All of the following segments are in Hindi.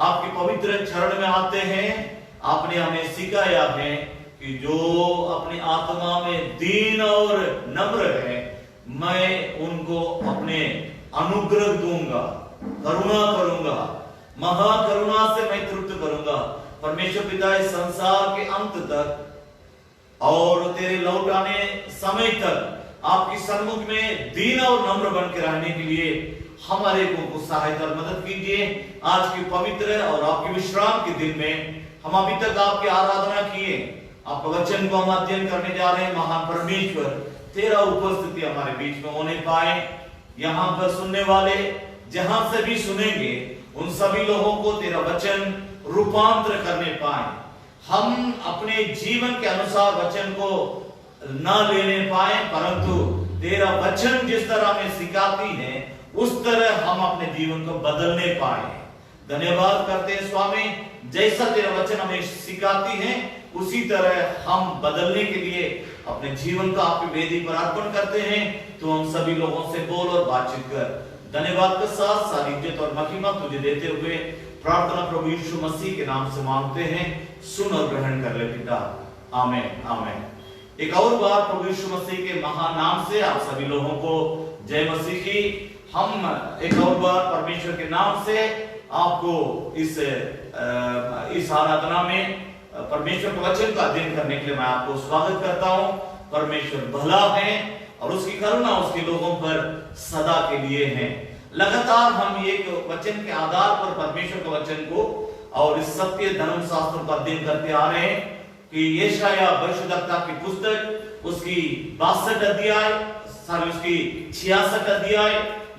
आपके पवित्र चरण में आते हैं। आपने हमें सिखाया है कि जो अपनी आत्मा में दीन और नम्र है, मैं उनको अपने अनुग्रह दूंगा, करुणा करूंगा, महाकरुणा से मैं तृप्त करूंगा। परमेश्वर पिता इस संसार के अंत तक और तेरे लौट आने समय तक आपकी सन्मुख में दीन और नम्र बन के रहने के लिए हमारे को सहायता और मदद कीजिए। आज के पवित्र और आपके विश्राम के दिन में हम अभी तक आपकी आराधना किए, आपका वचन को हम अध्ययन करने जा रहे हैं। महान परमेश्वर, तेरा उपस्थिति हमारे बीच में होने पाए। यहाँ पर सुनने वाले जहां से भी सुनेंगे उन सभी लोगों को तेरा वचन रूपांतर करने पाए। हम अपने जीवन के अनुसार वचन को न लेने पाए, परंतु तेरा वचन जिस तरह हमें सिखाती है उस तरह हम अपने जीवन को बदलने पाए। धन्यवाद करते हैं स्वामी, जैसा तेरा वचन हमें सिखाती है उसी तरह हम बदलने के लिए अपने जीवन को आपकी वेदी पर अर्पण करते हैं। तो हम सभी लोगों से बोल और बातचीत कर। धन्यवाद के साथ सारी इज्जत और महिमा तुझे देते हुए प्रार्थना प्रभु यीशु मसीह के नाम से मांगते हैं, सुन और ग्रहण कर ले पिता, आमीन आमीन। एक और बार प्रभु यीशु मसीह के महान नाम से आप सभी लोगों को जय मसीह की। हम एक और बार परमेश्वर के नाम से आपको इस आराधना में परमेश्वर के वचन का अध्ययन करने के लिए मैं आपको स्वागत करता हूं। परमेश्वर भला है और उसकी करुणा उसके लोगों पर सदा के लिए है। लगातार हम एक वचन के आधार पर परमेश्वर के वचन को और इस सत्य धर्म शास्त्र का अध्ययन करते आ रहे हैं कि यशायाह भविष्यद्वक्ता की पुस्तक उसकी 62 अध्याय उसकी 66 अध्याय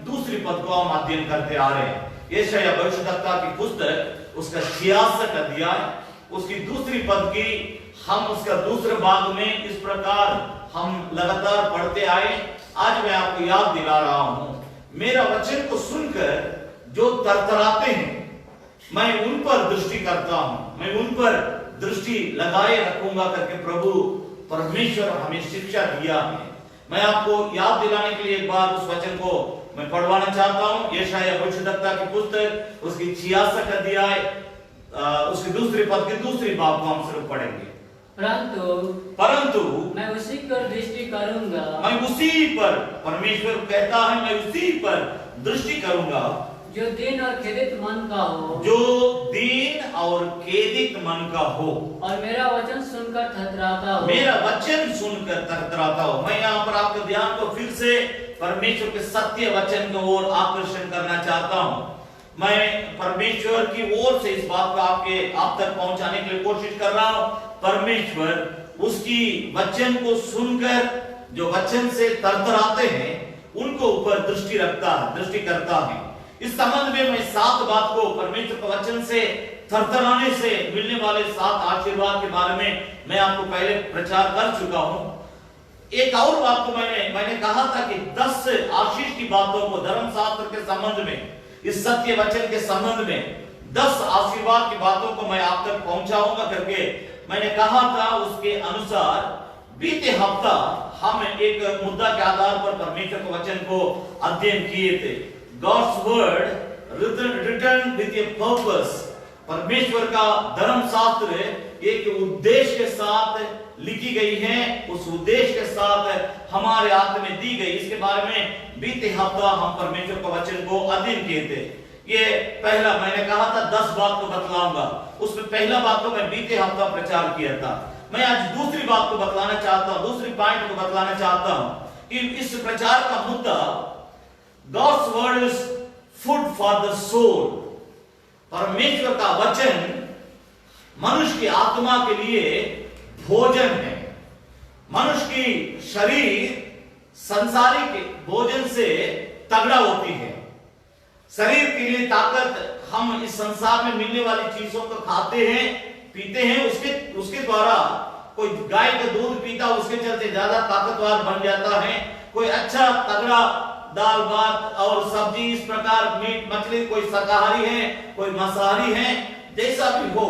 दूसरी पद को हम अध्ययन करते आ रहे हैं। यशायाह भविष्यद्वक्ता की पुस्तक उसका 66 अध्याय उसकी दूसरी पद की हम उसका दूसरे भाग में इस प्रकार हम लगातार पढ़ते आए। आज मैं आपको याद दिला रहा हूं, मेरा वचन को सुनकर जो तरतराते हैं मैं उन पर दृष्टि करता हूं, मैं उन पर दृष्टि लगाए रखूंगा करके प्रभु परमेश्वर हमें शिक्षा दिया है। मैं आपको याद दिलाने के लिए एक बार उस वचन को मैं पढ़वाना चाहता हूं। यशायाह भविष्यद्वक्ता की पुस्तक उसकी 66 अध्याय उसकी दूसरी पद की दूसरी बात को हम सिर्फ पढ़ेंगे। परंतु मैं उसी पर दृष्टि करूंगा, मैं उसी पर, परमेश्वर कहता है मैं उसी पर दृष्टि करूंगा जो दीन और खेदित मन का हो, जो दीन और खेदित मन का हो और मेरा वचन सुनकर थरथराता हो, मेरा वचन सुनकर थरथराता हो। मैं यहाँ पर आपके ध्यान को फिर से परमेश्वर के सत्य वचन की ओर आकर्षण करना चाहता हूँ। मैं परमेश्वर की ओर से इस बात को आप तक पहुंचाने की कोशिश कर रहा हूं। परमेश्वर उसकी वचन को सुनकर जो वचन से तरतराते हैं उनको ऊपर दृष्टि करता है। इस संबंध में मैं 7 बात को परमेश्वर के वचन से थरथराने से मिलने वाले 7 आशीर्वाद के बारे में मैं आपको पहले प्रचार कर चुका हूं। एक और बात को मैंने कहा था कि 10 आशीष की बातों को धर्मशास्त्र के संबंध में, इस सत्य वचन के संबंध में 10 आशीर्वाद की बातों को मैं आप तक पहुंचाऊंगा करके मैंने कहा था। उसके अनुसार बीते हफ्ता हम एक मुद्दा के आधार पर परमेश्वर के वचन को अध्ययन किए थे। God's word written with a purpose. परमेश्वर का धर्मशास्त्र एक उद्देश्य के साथ लिखी गई है, उस उद्देश्य के साथ हमारे हाथ में दी गई। इसके बारे में बीते हफ्ता हम परमेश्वर के वचन को अध्ययन किए थे। ये पहला मैंने कहा था 10 बात को बतलाऊंगा, उसमें पहला बात तो मैं बीते हफ्ता प्रचार किया था। मैं आज दूसरी बात को बतलाना चाहता हूं, दूसरी पॉइंट को बतलाना चाहता हूं कि इस प्रचार का मुद्दा God's word is food for the soul. परमेश्वर का वचन मनुष्य की आत्मा के लिए भोजन है। मनुष्य की शरीर संसारिक भोजन से तगड़ा होती है। शरीर के लिए ताकत हम इस संसार में मिलने वाली चीजों को खाते हैं, पीते हैं, उसके द्वारा कोई गाय का दूध पीता, उसके चलते ज्यादा ताकतवर बन जाता है। कोई अच्छा तगड़ा दाल भात और सब्जी, इस प्रकार मीट मछली, कोई शाकाहारी है, कोई मांसाहारी है, जैसा भी हो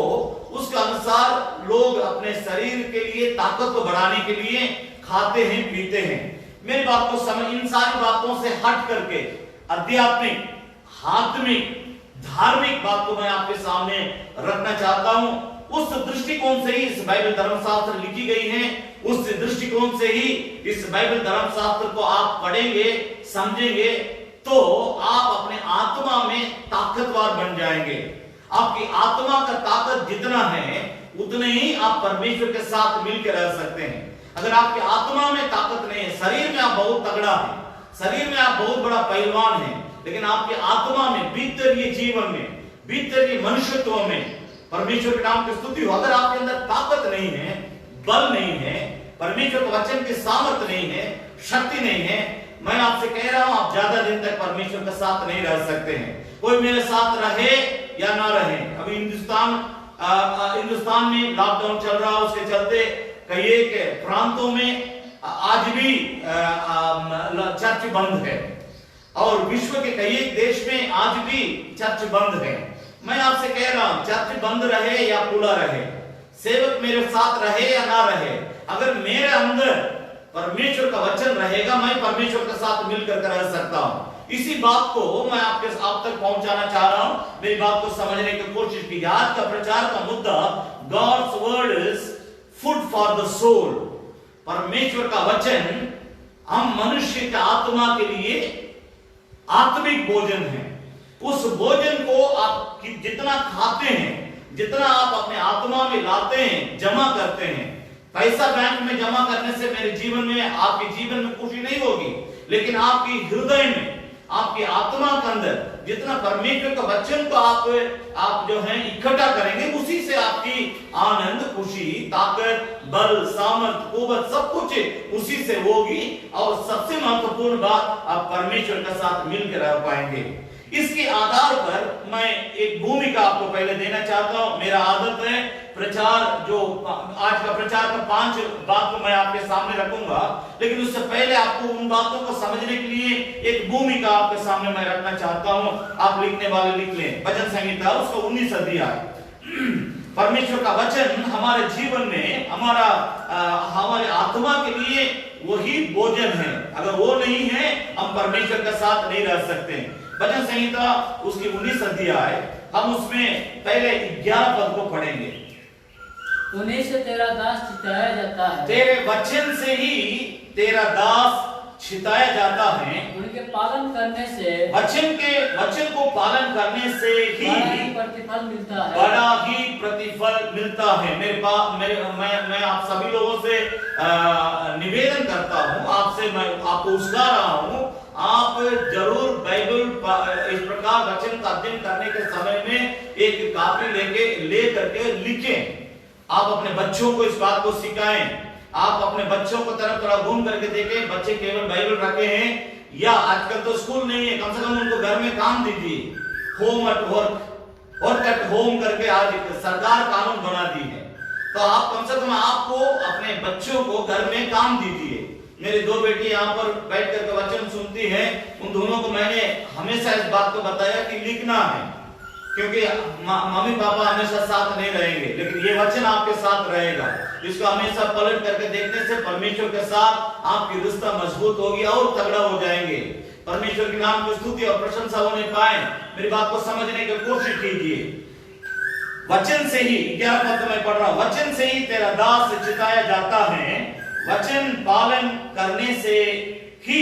उसके अनुसार लोग अपने शरीर के लिए ताकत को बढ़ाने के लिए खाते हैं, पीते हैं। मेरी बात को समझ, इन सारी बातों से हट करके आध्यात्मिक, आत्मिक, धार्मिक बात को मैं आपके सामने रखना चाहता हूं। उस दृष्टिकोण से ही इस बाइबल धर्मशास्त्र लिखी गई है। उस दृष्टिकोण से ही इस बाइबल धर्मशास्त्र को आप पढ़ेंगे, समझेंगे, तो आप अपने आत्मा में ताकतवर बन जाएंगे। आपकी आत्मा का ताकत जितना है उतने ही आप परमेश्वर के साथ मिलकर रह सकते हैं। अगर आपकी आत्मा में ताकत नहीं है, शरीर में आप बहुत तगड़ा है, शरीर में आप बहुत बड़ा पहलवान है, लेकिन आपकी आत्मा में, भीतरीय जीवन में, भीतरीय मनुष्यत्व में परमेश्वर के नाम की स्तुति हो, अगर आपके अंदर ताकत नहीं है, बल नहीं है, परमेश्वर के वचन की सामर्थ्य नहीं है, शक्ति नहीं है, मैं आपसे कह रहा हूं आप ज्यादा दिन तक परमेश्वर के साथ नहीं रह सकते हैं। कोई मेरे साथ रहे या ना रहे, अभी हिंदुस्तान में लॉकडाउन चल रहा है, उसके चलते कई एक प्रांतों में आज भी चर्च बंद है और विश्व के कई एक देश में आज भी चर्च बंद है। मैं आपसे कह रहा हूं चर्च बंद रहे या खुला रहे, सेवक मेरे साथ रहे या ना रहे, अगर मेरे अंदर परमेश्वर का वचन रहेगा, मैं परमेश्वर के साथ मिलकर रह सकता हूं। इसी बात को मैं आप तक पहुंचाना चाह रहा हूं। मेरी बात को समझने की कोशिश कीजिए। आज का प्रचार का मुद्दा God's word is food for the soul. परमेश्वर का वचन हम मनुष्य के आत्मा के लिए आत्मिक भोजन है। उस भोजन को आप जितना खाते हैं, जितना आप अपने आत्मा में लाते हैं, जमा करते हैं। पैसा बैंक में जमा करने से मेरे जीवन में, आपके जीवन में खुशी नहीं होगी, लेकिन आपकी हृदय में, आपकी आत्मा के अंदर जितना परमेश्वर का वचन को आप जो है इकट्ठा करेंगे, उसी से आपकी आनंद, खुशी, ताकत, बल, सामर्थ, कुवत सब कुछ उसी से होगी। और सबसे महत्वपूर्ण बात, आप परमेश्वर के साथ मिलकर रह पाएंगे। इसके आधार पर मैं एक भूमिका आपको पहले देना चाहता हूं। मेरा आदत है प्रचार, जो आज का प्रचार का 5 बात को मैं आपके सामने रखूंगा, लेकिन उससे पहले आपको उन बातों को समझने के लिए एक भूमिका आपके सामने मैं रखना चाहता हूं। आप लिखने वाले लिख लें, भजन संहिता उसका 19 अध्याय। परमेश्वर का वचन हमारे जीवन में, हमारे आत्मा के लिए वही भोजन है। अगर वो नहीं है, हम परमेश्वर के साथ नहीं रह सकते। भजन संहिता उसकी 19 अध्याय, हम उसमें पहले 11 पद को पढ़ेंगे। उन्हीं से तेरा दास छिताया जाता है, तेरे वचन से ही तेरा दास छिताया जाता है। उनके पालन करने से, वचन को पालन करने से ही प्रतिफल मिलता है, बड़ा ही प्रतिफल मिलता है। मैं आप सभी लोगों से निवेदन करता हूं, मैं आपको उसका रहा हूं, आप जरूर बाइबल इस प्रकार वचन का अध्ययन करने के समय में एक कॉपी ले करके लिखें। आप अपने बच्चों को इस बात को सिखाएं। आप अपने बच्चों को तरफ घूम करके देखें, बच्चे केवल बाइबल रखे हैं या आजकल तो स्कूल नहीं है, कम से कम उनको घर में काम दीजिए। होम एट होम करके आज सरकार कानून बना दी है, तो आप कम से कम आपको अपने बच्चों को घर में काम दीजिए। मेरी 2 बेटी यहाँ पर बैठ करके वचन सुनती हैं, उन दोनों को मैंने हमेशा इस बात को बताया कि लिखना है, क्योंकि मम्मी पापा हमेशा साथ नहीं रहेंगे, लेकिन ये वचन आपके साथ रहेगा। इसको हमेशा पलट करके देखने से परमेश्वर के साथ आपकी रिश्ता मजबूत होगी और तगड़ा हो जाएंगे। परमेश्वर के नाम की स्तुति और प्रशंसा होने पाए। मेरी बात को समझने की कोशिश कीजिए। वचन से ही, 11 पद में पढ़ रहा हूं, वचन से ही तेरा दास छिताया जाता है, वचन पालन करने से ही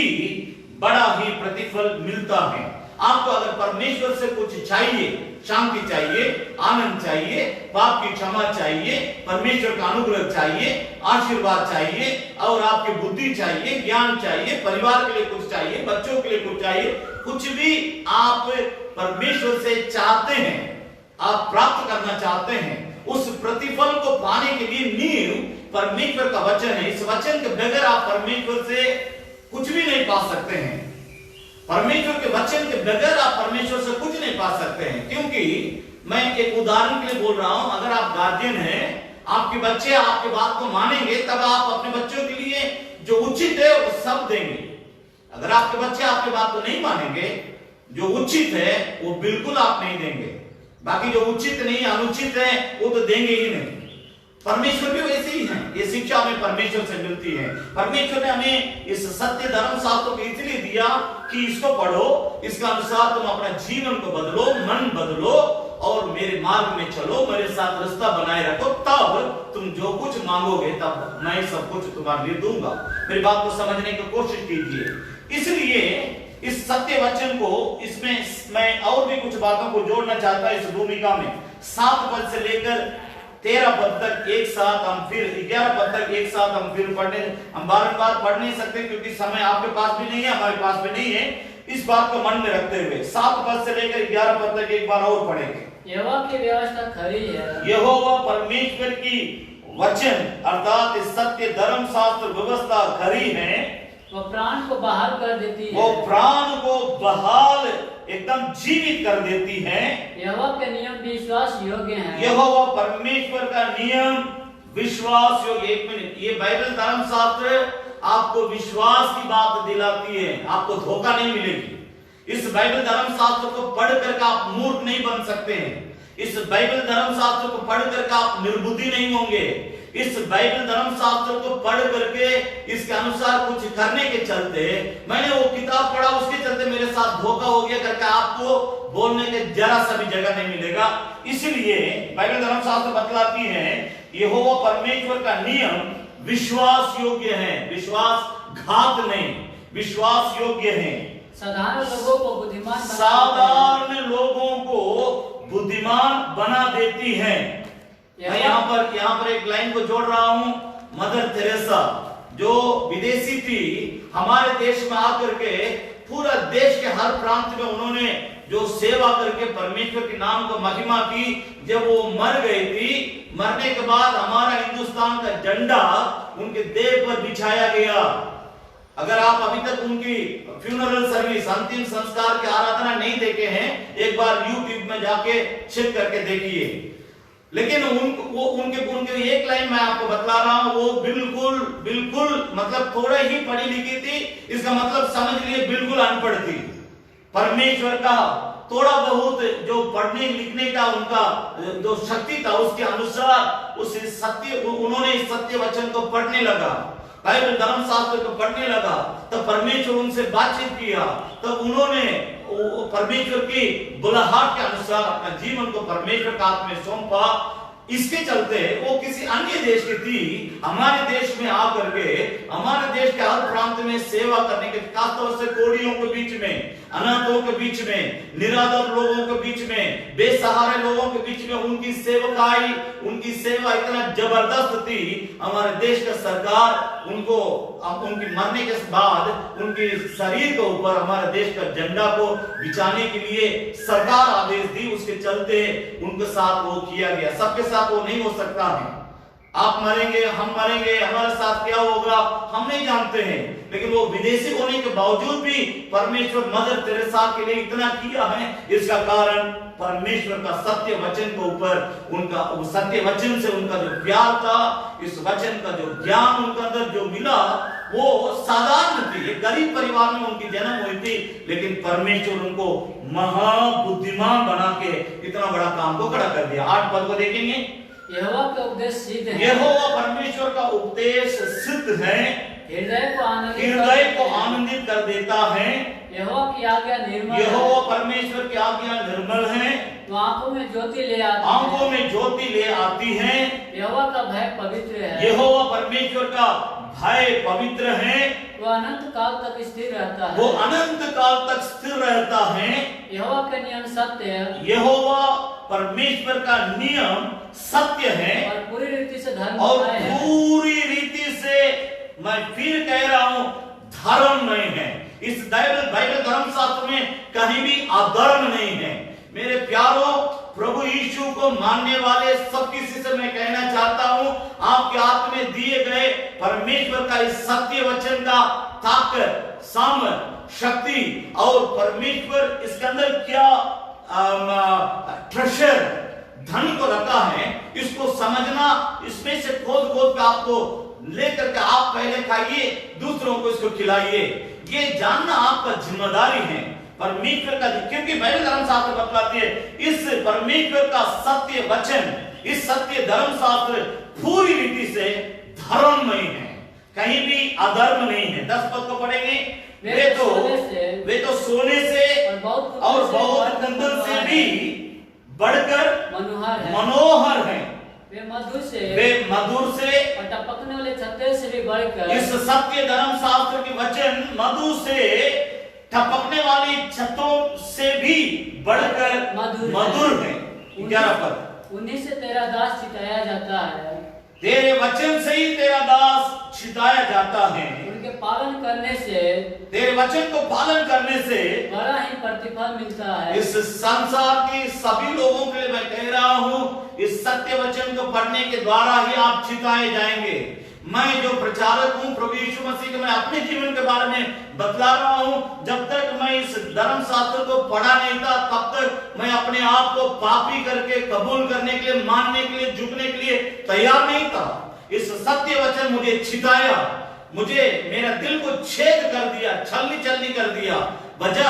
बड़ा ही प्रतिफल मिलता है। आपको अगर परमेश्वर से कुछ चाहिए, शांति चाहिए, आनंद चाहिए, पाप की क्षमा चाहिए, परमेश्वर का अनुग्रह चाहिए, आशीर्वाद चाहिए, और आपकी बुद्धि चाहिए, ज्ञान चाहिए, परिवार के लिए कुछ चाहिए, बच्चों के लिए कुछ चाहिए, कुछ भी आप परमेश्वर से चाहते हैं, आप प्राप्त करना चाहते हैं, उस प्रतिफल को पाने के लिए नींव परमेश्वर का वचन है। इस वचन के बगैर आप परमेश्वर से कुछ भी नहीं पा सकते हैं। परमेश्वर के वचन के बगैर आप परमेश्वर से कुछ नहीं पा सकते हैं। क्योंकि मैं एक उदाहरण के लिए बोल रहा हूं, अगर आप गार्जियन हैं, आपके बच्चे आपकी बात को मानेंगे, तब आप अपने बच्चों के लिए जो उचित है वो सब देंगे। अगर आपके बच्चे आपकी बात को नहीं मानेंगे, जो उचित है वो बिल्कुल आप नहीं देंगे, बाकी जो उचित नहीं, अनुचित है, वो तो देंगे ही नहीं। परमेश्वर भी वैसे ही है। ये शिक्षा हमें परमेश्वर से मिलती है। परमेश्वर ने हमें इस सत्य धर्म शास्त्र को इसलिए दिया कि इसको पढ़ो, इसके अनुसार तुम अपना जीवन को बदलो, मन बदलो, और मेरे मार्ग में चलो, मेरे साथ रास्ता बनाए रखो, तब तुम जो कुछ मांगोगे तब मैं सब कुछ तुम्हारे लिए दूंगा। मेरी बात को समझने की कोशिश कीजिए। इसलिए इस सत्य वचन को, इसमें मैं और भी कुछ बातों को जोड़ना चाहता हूं इस भूमिका में। 7 पद से लेकर 13 पद तक एक साथ हम फिर 11 पद तक एक साथ हम फिर पढ़ने, हम बार-बार पढ़ नहीं सकते क्योंकि समय आपके पास भी नहीं है, हमारे पास भी नहीं है। इस बात को मन में रखते हुए 7 पद से लेकर 11 पद तक एक बार और पढ़ेंगे। यहोवा की व्यवस्था खरी है। यहोवा परमेश्वर की वचन अर्थात इस सत्य धर्म शास्त्र व्यवस्था खरी है। वो प्राण को बहाल कर देती है। वो प्राण को बहाल एकदम जीवित कर देती है। यहोवा के नियम विश्वास योग्य हैं। यहोवा परमेश्वर का नियम विश्वास योग्य। एक मिनट, ये बाइबल धर्म शास्त्र आपको विश्वास की बात दिलाती है, आपको धोखा नहीं मिलेगी। इस बाइबल धर्म शास्त्र को पढ़ करके आप मूर्ख नहीं बन सकते हैं। इस बाइबल धर्म शास्त्र को पढ़ करके आप निर्बुद्धि नहीं होंगे। इस बाइबल धर्म शास्त्र को पढ़ करके इसके अनुसार कुछ करने के चलते, मैंने वो किताब पढ़ा उसके चलते मेरे साथ धोखा हो गया करके आपको बोलने के जरा सा भी जगह नहीं मिलेगा। इसलिए बाइबल धर्म शास्त्र बतलाती है यहोवा परमेश्वर का नियम विश्वास योग्य है, विश्वासघात नहीं, विश्वास योग्य है। साधारण लोगों को बुद्धिमान साधारण लोगों को बुद्धिमान बना देती है। मैं यहाँ पर एक लाइन को जोड़ रहा हूं। मदर तेरेसा जो विदेशी थी, हमारे देश में आकर के पूरा देश के हर प्रांत में उन्होंने जो सेवा करके परमेश्वर के नाम को महिमा की, जब वो मर गई थी, मरने के बाद हमारा हिंदुस्तान का झंडा उनके देह पर बिछाया गया। अगर आप अभी तक उनकी फ्यूनरल सर्विस, अंतिम संस्कार की आराधना नहीं देखे हैं, एक बार यूट्यूब में जाके चेक करके देखिए। लेकिन उनके एक लाइन मैं आपको बतला रहा हूं, वो बिल्कुल मतलब थोड़ा ही पढ़ी लिखी थी, इसका मतलब समझ लिए बिल्कुल अनपढ़ थी। परमेश्वर का थोड़ा बहुत जो पढ़ने लिखने का उनका जो शक्ति था, उसके अनुसार उस सत्य, उन्होंने इस सत्य वचन को पढ़ने लगा, बाइबल धर्म शास्त्र को पढ़ने लगा, तब परमेश्वर उनसे बातचीत किया, तब उन्होंने परमेश्वर की बुलाहट के अनुसार अपना जीवन को परमेश्वर का हाथ में सौंपा। इसके चलते वो किसी अन्य देश की थी, हमारे देश में आकर के हमारे देश के हर प्रांत में सेवा करने के, खासतौर से कोढ़ियों के बीच में, अनाथों के बीच में, निराधार लोगों के बीच में, बेसहारे लोगों के बीच में उनकी सेवकाई, उनकी सेवा इतना जबरदस्त थी। हमारे देश का सरकार उनको उनकी मरने के बाद उनके शरीर के ऊपर हमारे देश का झंडा को बिछाने के लिए सरकार आदेश दी। उसके चलते उनके साथ वो किया गया। सबके साथ वो नहीं हो सकता है। आप मरेंगे, हम मरेंगे, हमारे साथ क्या होगा हम नहीं जानते हैं, लेकिन वो विदेशी होने के बावजूद भी परमेश्वर मदर तेरेसा के लिए इतना किया है। इसका कारण परमेश्वर का सत्य वचन के ऊपर उनका, सत्य वचन से उनका जो प्यार था, इस वचन का जो ज्ञान उनके अंदर जो मिला, वो साधारण थी। एक गरीब परिवार में उनकी जन्म हुई थी, लेकिन परमेश्वर उनको महाबुद्धिमान बना के इतना बड़ा काम को खड़ा कर दिया। 8 पद को देखेंगे। यहोवा का उपदेश सिद्ध है। यहोवा परमेश्वर का उपदेश सिद्ध है, हृदय को आनंदित कर देता है। यहोवा की आज्ञा निर्मल है। यहोवा परमेश्वर की आज्ञा निर्मल है, तो आंखों में ज्योति ले आती है। आंखों में ज्योति ले आती है। यहोवा का भय पवित्र है। यहोवा परमेश्वर का भय पवित्र है, वो अनंत काल तक स्थिर रहता है। वो अनंत काल तक स्थिर रहता है। यहोवा के नियम सत्य है यहोवा परमेश्वर का नियम सत्य है और पूरी रीति से धर्म और है। पूरी रीति से, मैं फिर कह रहा हूं, धर्म नहीं है। इस बाइबल धर्मशास्त्र में कहीं भी अधर्म नहीं है। मेरे प्यारों, प्रभु यीशु को मानने वाले सब किसी से मैं कहना चाहता हूं, आपके हाथ में दिए गए परमेश्वर का इस सत्य वचन का ताकत, सामर्थ, शक्ति और परमेश्वर इसके अंदर क्या ट्रेजर, धन को रखा है, इसको समझना, इसमें से खोद खोद कर आपको लेकर के आप पहले खाइए, दूसरों को इसको खिलाइए। ये जानना आपका जिम्मेदारी है परमेश्वर का, क्योंकि बाइबल धर्मशास्त्र बतलाती है इस परमेश्वर का सत्य वचन, इस सत्य धर्मशास्त्र पूरी रीति से धर्ममय है, कहीं भी अधर्म नहीं है। 10 पद को पढ़ेंगे। वे तो सोने से और बहुत कुंदन से भी बढ़कर मनोहर है। वे मधुर से और टपकने वाले छत्ते से भी बढ़कर, इस सत्य धर्मशास्त्र के वचन मधु से, टपकने वाली छतों से भी बढ़कर मधुर है। 11 पद। उन्हीं से तेरा दास छिताया जाता है, तेरे वचन से ही तेरा दास छिताया जाता है। उनके पालन करने से, तेरे वचन को पालन करने से बड़ा ही प्रतिफल मिलता है। इस संसार के सभी लोगों के लिए मैं कह रहा हूं, इस सत्य वचन को पढ़ने के द्वारा ही आप छिताए जाएंगे। मैं जो प्रचारक हूं प्रभु यीशु मसीह के, मैं अपने जीवन के बारे में बतला रहा हूं। जब तक मैं इस धर्मशास्त्र को पढ़ा नहीं था, तब तक मैं अपने आप को पापी करके कबूल करने के लिए, मानने के लिए, झुकने के लिए तैयार नहीं था। इस सत्य वचन मुझे छिताया, मुझे मेरा दिल को छेद कर दिया, छलनी छलनी कर दिया। वजह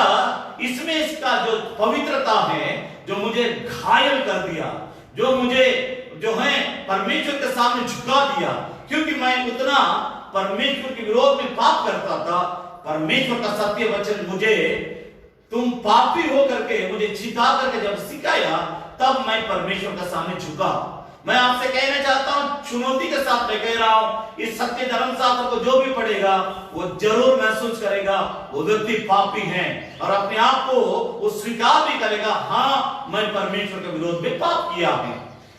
इसमें इसका जो पवित्रता है, जो मुझे घायल कर दिया, जो मुझे जो है परमेश्वर के सामने झुका दिया, क्योंकि मैं उतना परमेश्वर के विरोध में पाप करता था। परमेश्वर का सत्य वचन मुझे, तुम पापी हो करके मुझे छिता करके जब सिखाया, तब मैं परमेश्वर के सामने झुका। मैं आपसे कहना चाहता हूं, चुनौती के साथ मैं कह रहा हूं, इस सत्य धर्मशास्त्र को जो भी पढ़ेगा वो जरूर महसूस करेगा वो व्यक्ति पापी है, और अपने आप को वो स्वीकार भी करेगा, हाँ मैं परमेश्वर के विरोध में पाप किया है।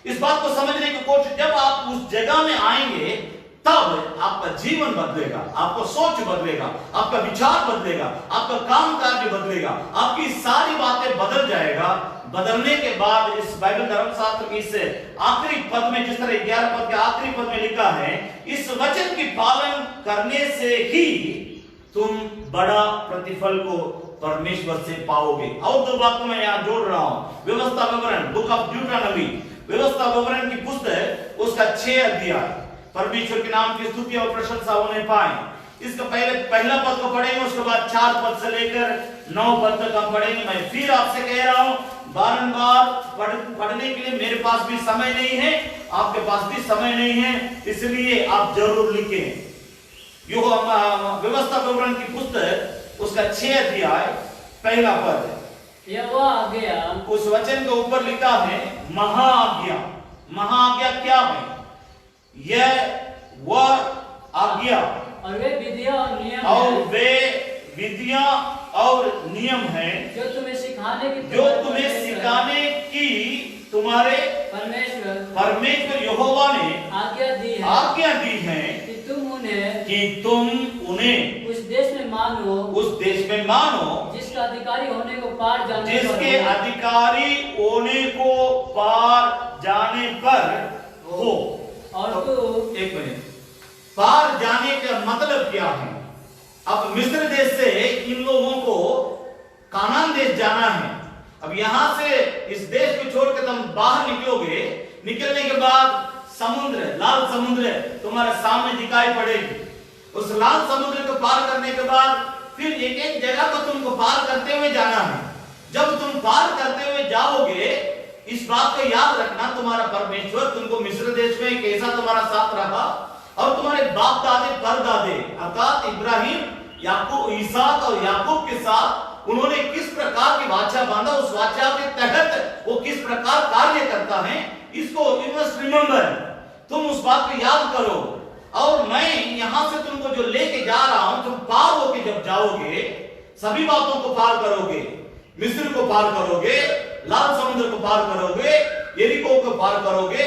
इस बात को समझने की कोशिश, जब आप उस जगह में आएंगे तब आपका जीवन बदलेगा, आपको सोच बदलेगा, आपका विचार बदलेगा, आपका काम काज बदलेगा, आपकी सारी बातें बदल जाएगा। बदलने के बाद इस बाइबल धर्मशास्त्र की इस आखिरी पद में, जिस तरह 11 पद के आखिरी पद में लिखा है, इस वचन की पालन करने से ही तुम बड़ा प्रतिफल को परमेश्वर से पाओगे। और 2 बात को मैं यहाँ जोड़ रहा हूं। व्यवस्था विवरण, बुक ऑफ ड्यूटरनोमी, व्यवस्था विवरण की पुस्तक, उसका 6 अध्याय, परमेश्वर के नाम की स्तुति और प्रशंसा होने पाए। इसका पहला पद को पढ़ेंगे, उसके बाद 4 पद से लेकर 9 पद तक हम पढ़ेंगे। मैं फिर आपसे कह रहा हूं, बारंबार पढ़ने के लिए मेरे पास भी समय नहीं है, आपके पास भी समय नहीं है, इसलिए आप जरूर लिखें। व्यवस्था विवरण की पुस्तक, उसका 6 अध्याय, पहला पद, यह वह आज्ञा, उस वचन के ऊपर लिखा है महाआज्ञा। महाआज्ञा क्या है? यह वह आज्ञा और वे विधियां और नियम, और वे विधियां और नियम है जो तुम्हें सिखाने की तुम्हारे परमेश्वर यहोवा ने आज्ञा दी है कि तुम उन्हें उस देश में मानो जिसके अधिकारी होने को पार जाने पर हो। और तो एक मिनट, पार जाने का मतलब क्या है? अब मिस्र देश से इन लोगों को कानान देश जाना है। अब यहां से इस देश को छोड़कर तुम बाहर निकलोगे, निकलने के बाद समुद्र, लाल समुद्र तुम्हारे सामने दिखाई पड़ेगी। उस लाल समुद्र को पार करने के बाद फिर एक एक जगह को तुमको पार करते हुए जाना है। जब तुम पार करते हुए जाओगे, इस बात को याद रखना, तुम्हारा परमेश्वर तुमको मिस्र देश में कैसा तुम्हारा साथ रहा, और तुम्हारे बाप दादे परदादे अर्थात इब्राहिम, याकूब, इसहाक और याकूब के साथ उन्होंने किस प्रकार की वाचा बांधा, उस वाचा के तहत वो किस प्रकार कार्य करता है, इसको यू मस्ट रिमेंबर। तुम उस बात को याद करो। और मैं यहां से तुमको जो लेके जा रहा हूं, तुम पार होके जब जाओगे, सभी बातों को पार करोगे, मिस्र को पार करोगे, लाल समुद्र को पार करोगे, यरीको को पार करोगे,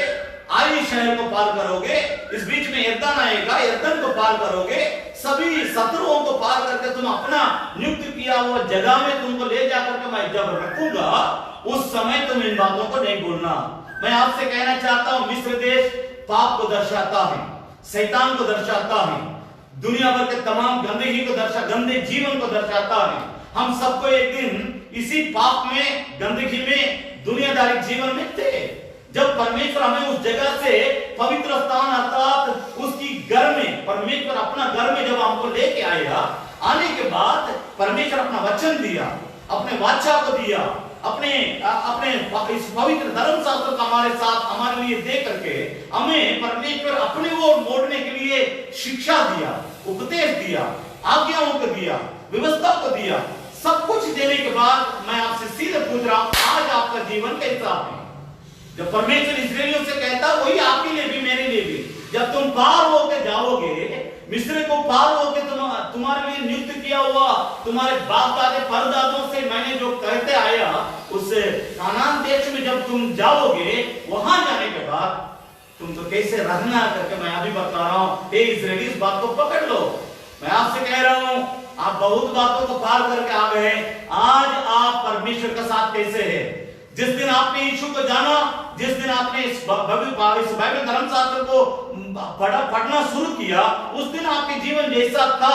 आई शहर को पार करोगे, इस बीच में यरदन आएगा, यरदन को पार करोगे, सभी शत्रुओं को पार करके तुम अपना नियुक्त किया हुआ जगह में तुमको ले जाकर के मैं जब रखूंगा, उस समय तुम इन बातों को नहीं भूलना। मैं आपसे कहना चाहता हूं, मिस्र देश पाप को दर्शाता है, शैतान को दर्शाता है, दुनिया भर के तमाम गंदगी को गंदे जीवन को दर्शाता है। हम सबको एक दिन इसी पाप में, गंदगी में, दुनियादारी जीवन में थे। जब परमेश्वर हमें उस जगह से पवित्र स्थान अर्थात उसकी घर में, परमेश्वर अपना घर में जब हमको लेके आएगा, आने के बाद परमेश्वर अपना वचन दिया, अपने वाचा को दिया, अपने इस पवित्र धर्मशास्त्र का हमारे साथ हमारे लिए दे करके हमें परमेश्वर अपने ओर मोड़ने के लिए शिक्षा दिया, उपदेश दिया, आज्ञाओं को दिया, व्यवस्था को दिया। सब कुछ देने के बाद मैं आपसे सीधे पूछ रहा हूं, आज आपका जीवन कैसा है? जब परमेश्वर इस्राएलियों से कहता, वही आपके लिए भी मेरे लिए भी, जब तुम पार होकर जाओगे, मिस्र को पार होकर तुम्हारे लिए नियुक्त किया हुआ तुम्हारे बाप दादे परदादों से मैंने जो कहते आया, उस कानान देश में जब तुम जाओगे, वहां जाने के बाद तुम तो कैसे रहना करके मैं अभी बता रहा हूं। हे इस्राएली, इस बात को पकड़ लो। मैं आपसे कह रहा हूं, आप बहुत बातों को पार करके आ गए, आज आप परमेश्वर के साथ कैसे हैं? जिस दिन आपने यीशु को जाना, जिस दिन आपने इस बाइबल धर्मशास्त्र को पढ़ना शुरू किया, उस दिन आपके जीवन जैसा था,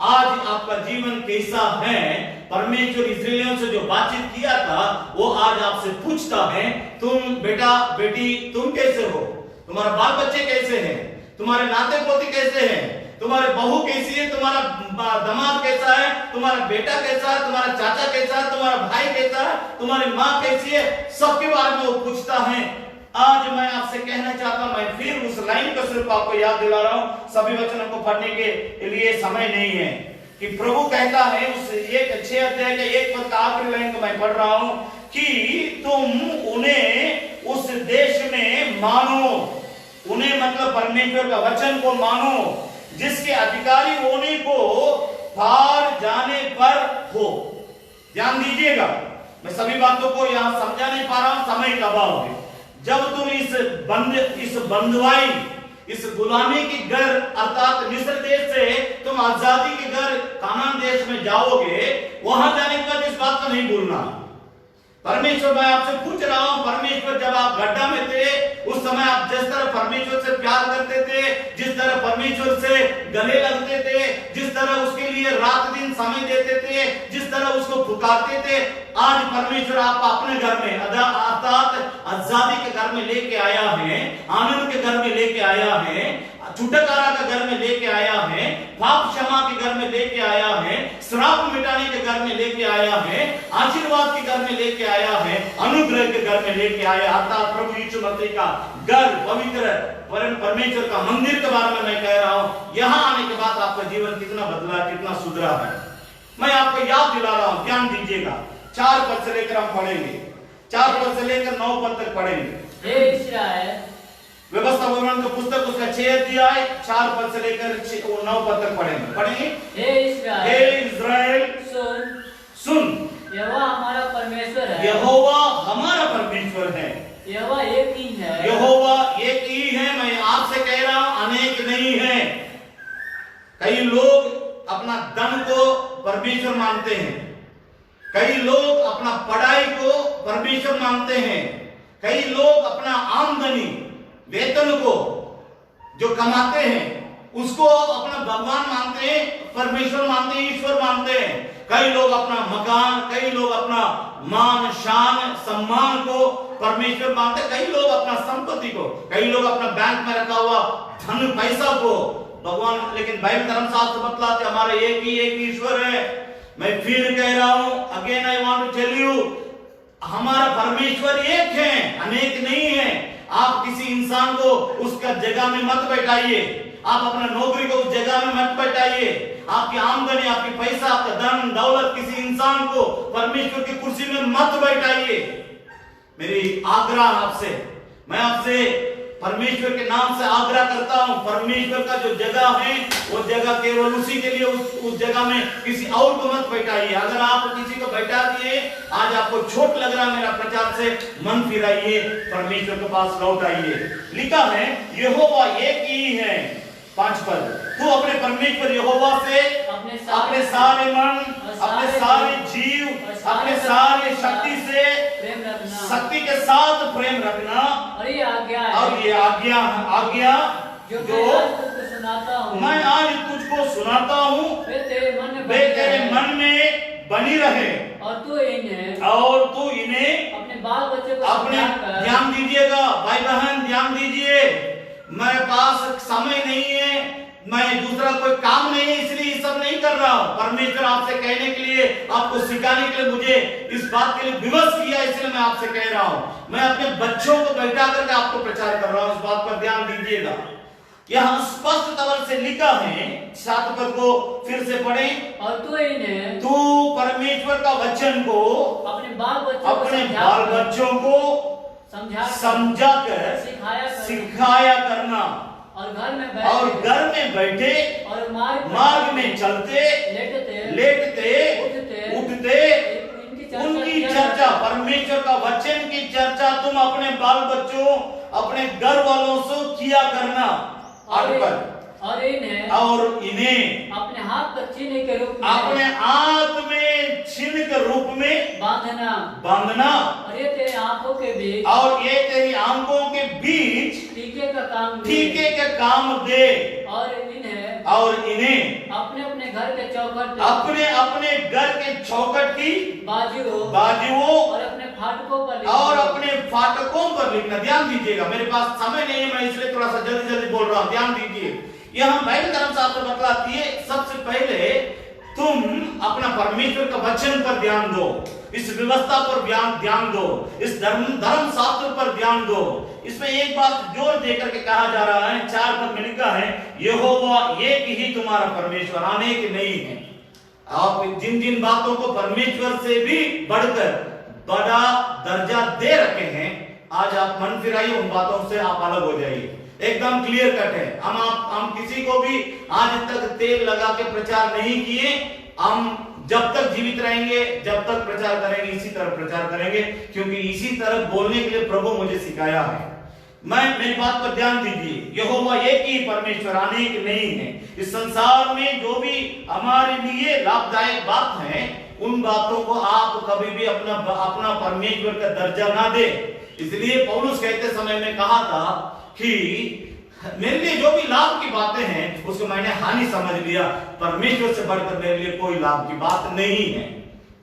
आज आपका जीवन कैसा है? परमेश्वर इस्राएलियों से जो बातचीत किया था, वो आज आपसे पूछता है, तुम बेटा बेटी तुम कैसे हो? तुम्हारे बाल बच्चे कैसे हैं? तुम्हारे नाते पोते कैसे हैं? तुम्हारे बहू कैसी है? तुम्हारा दामाद कैसा है? तुम्हारा बेटा कैसा है? तुम्हारा चाचा कैसा है? तुम्हारा भाई कैसा है? तुम्हारी माँ कैसी है? सबके बारे में वो पूछता है। आज मैं आपसे कहना चाहता हूं, मैं फिर उस लाइन को सिर्फ आपको याद दिला रहा हूं, सभी वचनों को पढ़ने के लिए समय नहीं है, कि प्रभु कहता है उस 6 अध्याय के 1 पद का आखिरी लाइन को मैं पढ़ रहा हूं, कि तुम उन्हें उस देश में मानो, उन्हें मतलब परमेश्वर का वचन को मानो, जिसके अधिकारी होने को पार जाने पर हो। ध्यान दीजिएगा, मैं सभी बातों को यहां समझा नहीं पा रहा हूं, समय का अभाव है। जब तुम इस बंधुआई, इस गुलामी की घर अर्थात मिस्र देश से तुम आजादी के घर कानान देश में जाओगे, वहां जाने के बाद इस बात को नहीं भूलना। परमेश्वर, मैं आपसे पूछ रहा हूं, परमेश्वर जब आप गड्ढा में थे, उस समय आप जिस तरह परमेश्वर से प्यार करते थे, जिस तरह परमेश्वर से गले लगते थे, जिस तरह उसके लिए रात दिन समय देते थे, जिस तरह उसको पुकारते थे, आज परमेश्वर आपको अपने घर में अर्थात आजादी के घर में लेके आया है, आनंद के घर में लेके आया है, छुटकारा के घर में लेके आया है, पाप क्षमा के घर में लेके आया है, श्राप मिटाने के घर में लेके आया है, आशीर्वाद के घर में लेके आया है, अनुग्रह के घर में लेके आया, अर्थात प्रभु यीशु मसीह का घर, पवित्र परमेश्वर का मंदिर के बारे में मैं कह रहा हूं। यहां आने के बाद आपका जीवन कितना बदला, कितना सुधरा है, मैं आपको याद दिला रहा हूं। ध्यान दीजिएगा, 4 पद से लेकर हम पढ़ेंगे, 4 पद से लेकर 9 पद तक पढ़ेंगे। हे इस्राएल, व्यवस्था विवरण का पुस्तक उसका 6 अध्याय 4 पद से लेकर 9 पद तक पढ़ेंगे। हे इस्राएल सुन, यहोवा हमारा परमेश्वर है, यहोवा हमारा परमेश्वर है, यहोवा एक ही है, यहोवा एक ही है। मैं आपसे कह रहा हूं, अनेक नहीं है। कई लोग अपना धन को परमेश्वर मानते हैं, कई लोग अपना पढ़ाई को परमेश्वर मानते हैं, कई लोग अपना आमदनी वेतन को जो कमाते हैं उसको अपना भगवान मानते हैं, परमेश्वर मानते हैं, ईश्वर मानते हैं। कई लोग अपना मकान, कई लोग अपना मान शान सम्मान को परमेश्वर मानते हैं, कई लोग अपना संपत्ति को, कई लोग अपना बैंक में रखा हुआ धन पैसा को भगवान। लेकिन बाइबल धर्मशास्त्र बतलाते हमारे एक ही ईश्वर है। मैं फिर कह रहा हूं, again I want to tell you, हमारा परमेश्वर एक है, अनेक नहीं है। आप किसी इंसान को उसका जगह में मत बैठाइए, आप अपना नौकरी को उस जगह में मत बैठाइए, आपकी आमदनी, आपकी पैसा, आपका धन दौलत किसी इंसान को परमेश्वर की कुर्सी में मत बैठाइए। मेरी आग्रह आपसे, मैं आपसे परमेश्वर के नाम से आग्रह करता हूं, परमेश्वर का जो जगह है वो जगह केवल उसी के लिए, उस जगह में किसी और को मत बैठाइए। अगर आप किसी को बैठा दिए, आज आपको छोट लग रहा मेरा प्रचार से, मन फिराइए, परमेश्वर के पास लौट आइए। लिखा है यहोवा एक ही है, 5 पद, तू अपने परमेश्वर यहोवा से अपने सारे मन, अपने सारे जीव, अपने सारे शक्ति से, प्रेम रखना, शक्ति के साथ प्रेम रखना। और ये आज्ञा है, और ये आज्ञा जो जो मैं आज तुझको सुनाता हूँ, मैं आज तुझको सुनाता हूँ, वे तेरे मन में वे तेरे मन में बनी रहे, और तू इन्हें अपने बाल बच्चे को अपने समझाकर, ध्यान दीजिएगा भाई बहन, ध्यान दीजिए। मेरे पास समय नहीं है, मैं दूसरा कोई काम नहीं है, इसलिए ये सब नहीं कर रहा हूं। परमेश्वर आपसे कहने के लिए, आपको सिखाने के लिए मुझे इस बात के लिए विवश किया, इसलिए मैं आपसे कह रहा हूं। मैं अपने बच्चों को बैठा करके आपको प्रचार कर रहा हूं, इस बात पर ध्यान दीजिएगा। यहाँ स्पष्ट तौर से लिखा है, 7 पद को फिर से पढ़ें। और तू परमेश्वर का वचन को अपने बाल बच्चों को समझाकर सिखाया करना, और घर में बैठे और मार्ग में चलते, लेटते, उठते उनकी चर्चा, परमेश्वर का वचन की चर्चा तुम अपने बाल बच्चों, अपने घर वालों से किया करना। और इन्हें अपने हाथ पर छीने के रूप में, अपने हाथ में छीन के रूप में बांधना, और ये तेरी आंखों के बीच, और ये तेरी आंखों के बीच टीके का काम दे, और इन्हें अपने अपने घर के चौखट, अपने घर के चौखट की बाजुओं और अपने फाटकों पर लिखना। ध्यान दीजिएगा, मेरे पास समय नहीं है, मैं इसलिए थोड़ा सा जल्दी बोल रहा हूँ, ध्यान दीजिए। यहाँ बाइबल धर्मशास्त्र बतलाती है, सबसे पहले तुम अपना परमेश्वर का वचन पर ध्यान दो, इस व्यवस्था पर ध्यान दो, इस धर्मशास्त्र पर ध्यान दो। इसमें एक बात जोर देकर के कहा जा रहा है, 4 पद में लिखा है यहोवा एक ही तुम्हारा परमेश्वर, अनेक नहीं है। आप जिन बातों को परमेश्वर से भी बढ़कर बड़ा दर्जा दे रखे हैं, आज आप मन फिराइए, उन बातों से आप अलग हो जाइए। एकदम क्लियर कट है। हम किसी को भी आज तक तेल लगा के प्रचार नहीं किए। हम जब तक जीवित रहेंगे, जब तक प्रचार करेंगे, इसी तरह प्रचार करेंगे, क्योंकि इसी तरह बोलने के लिए प्रभु मुझे सिखाया है। मेरी बात पर ध्यान दीजिए, यहोवा एक ही परमेश्वर, अनेक नहीं है। इस संसार में जो भी हमारे लिए लाभदायक बात है, उन बातों को आप कभी भी अपना परमेश्वर का दर्जा ना दे। इसलिए पौलुस कहते समय में कहा था कि मेरे लिए जो भी लाभ की बातें हैं उसको मैंने हानि समझ लिया, परमेश्वर से बढ़कर मेरे लिए कोई लाभ की बात नहीं है।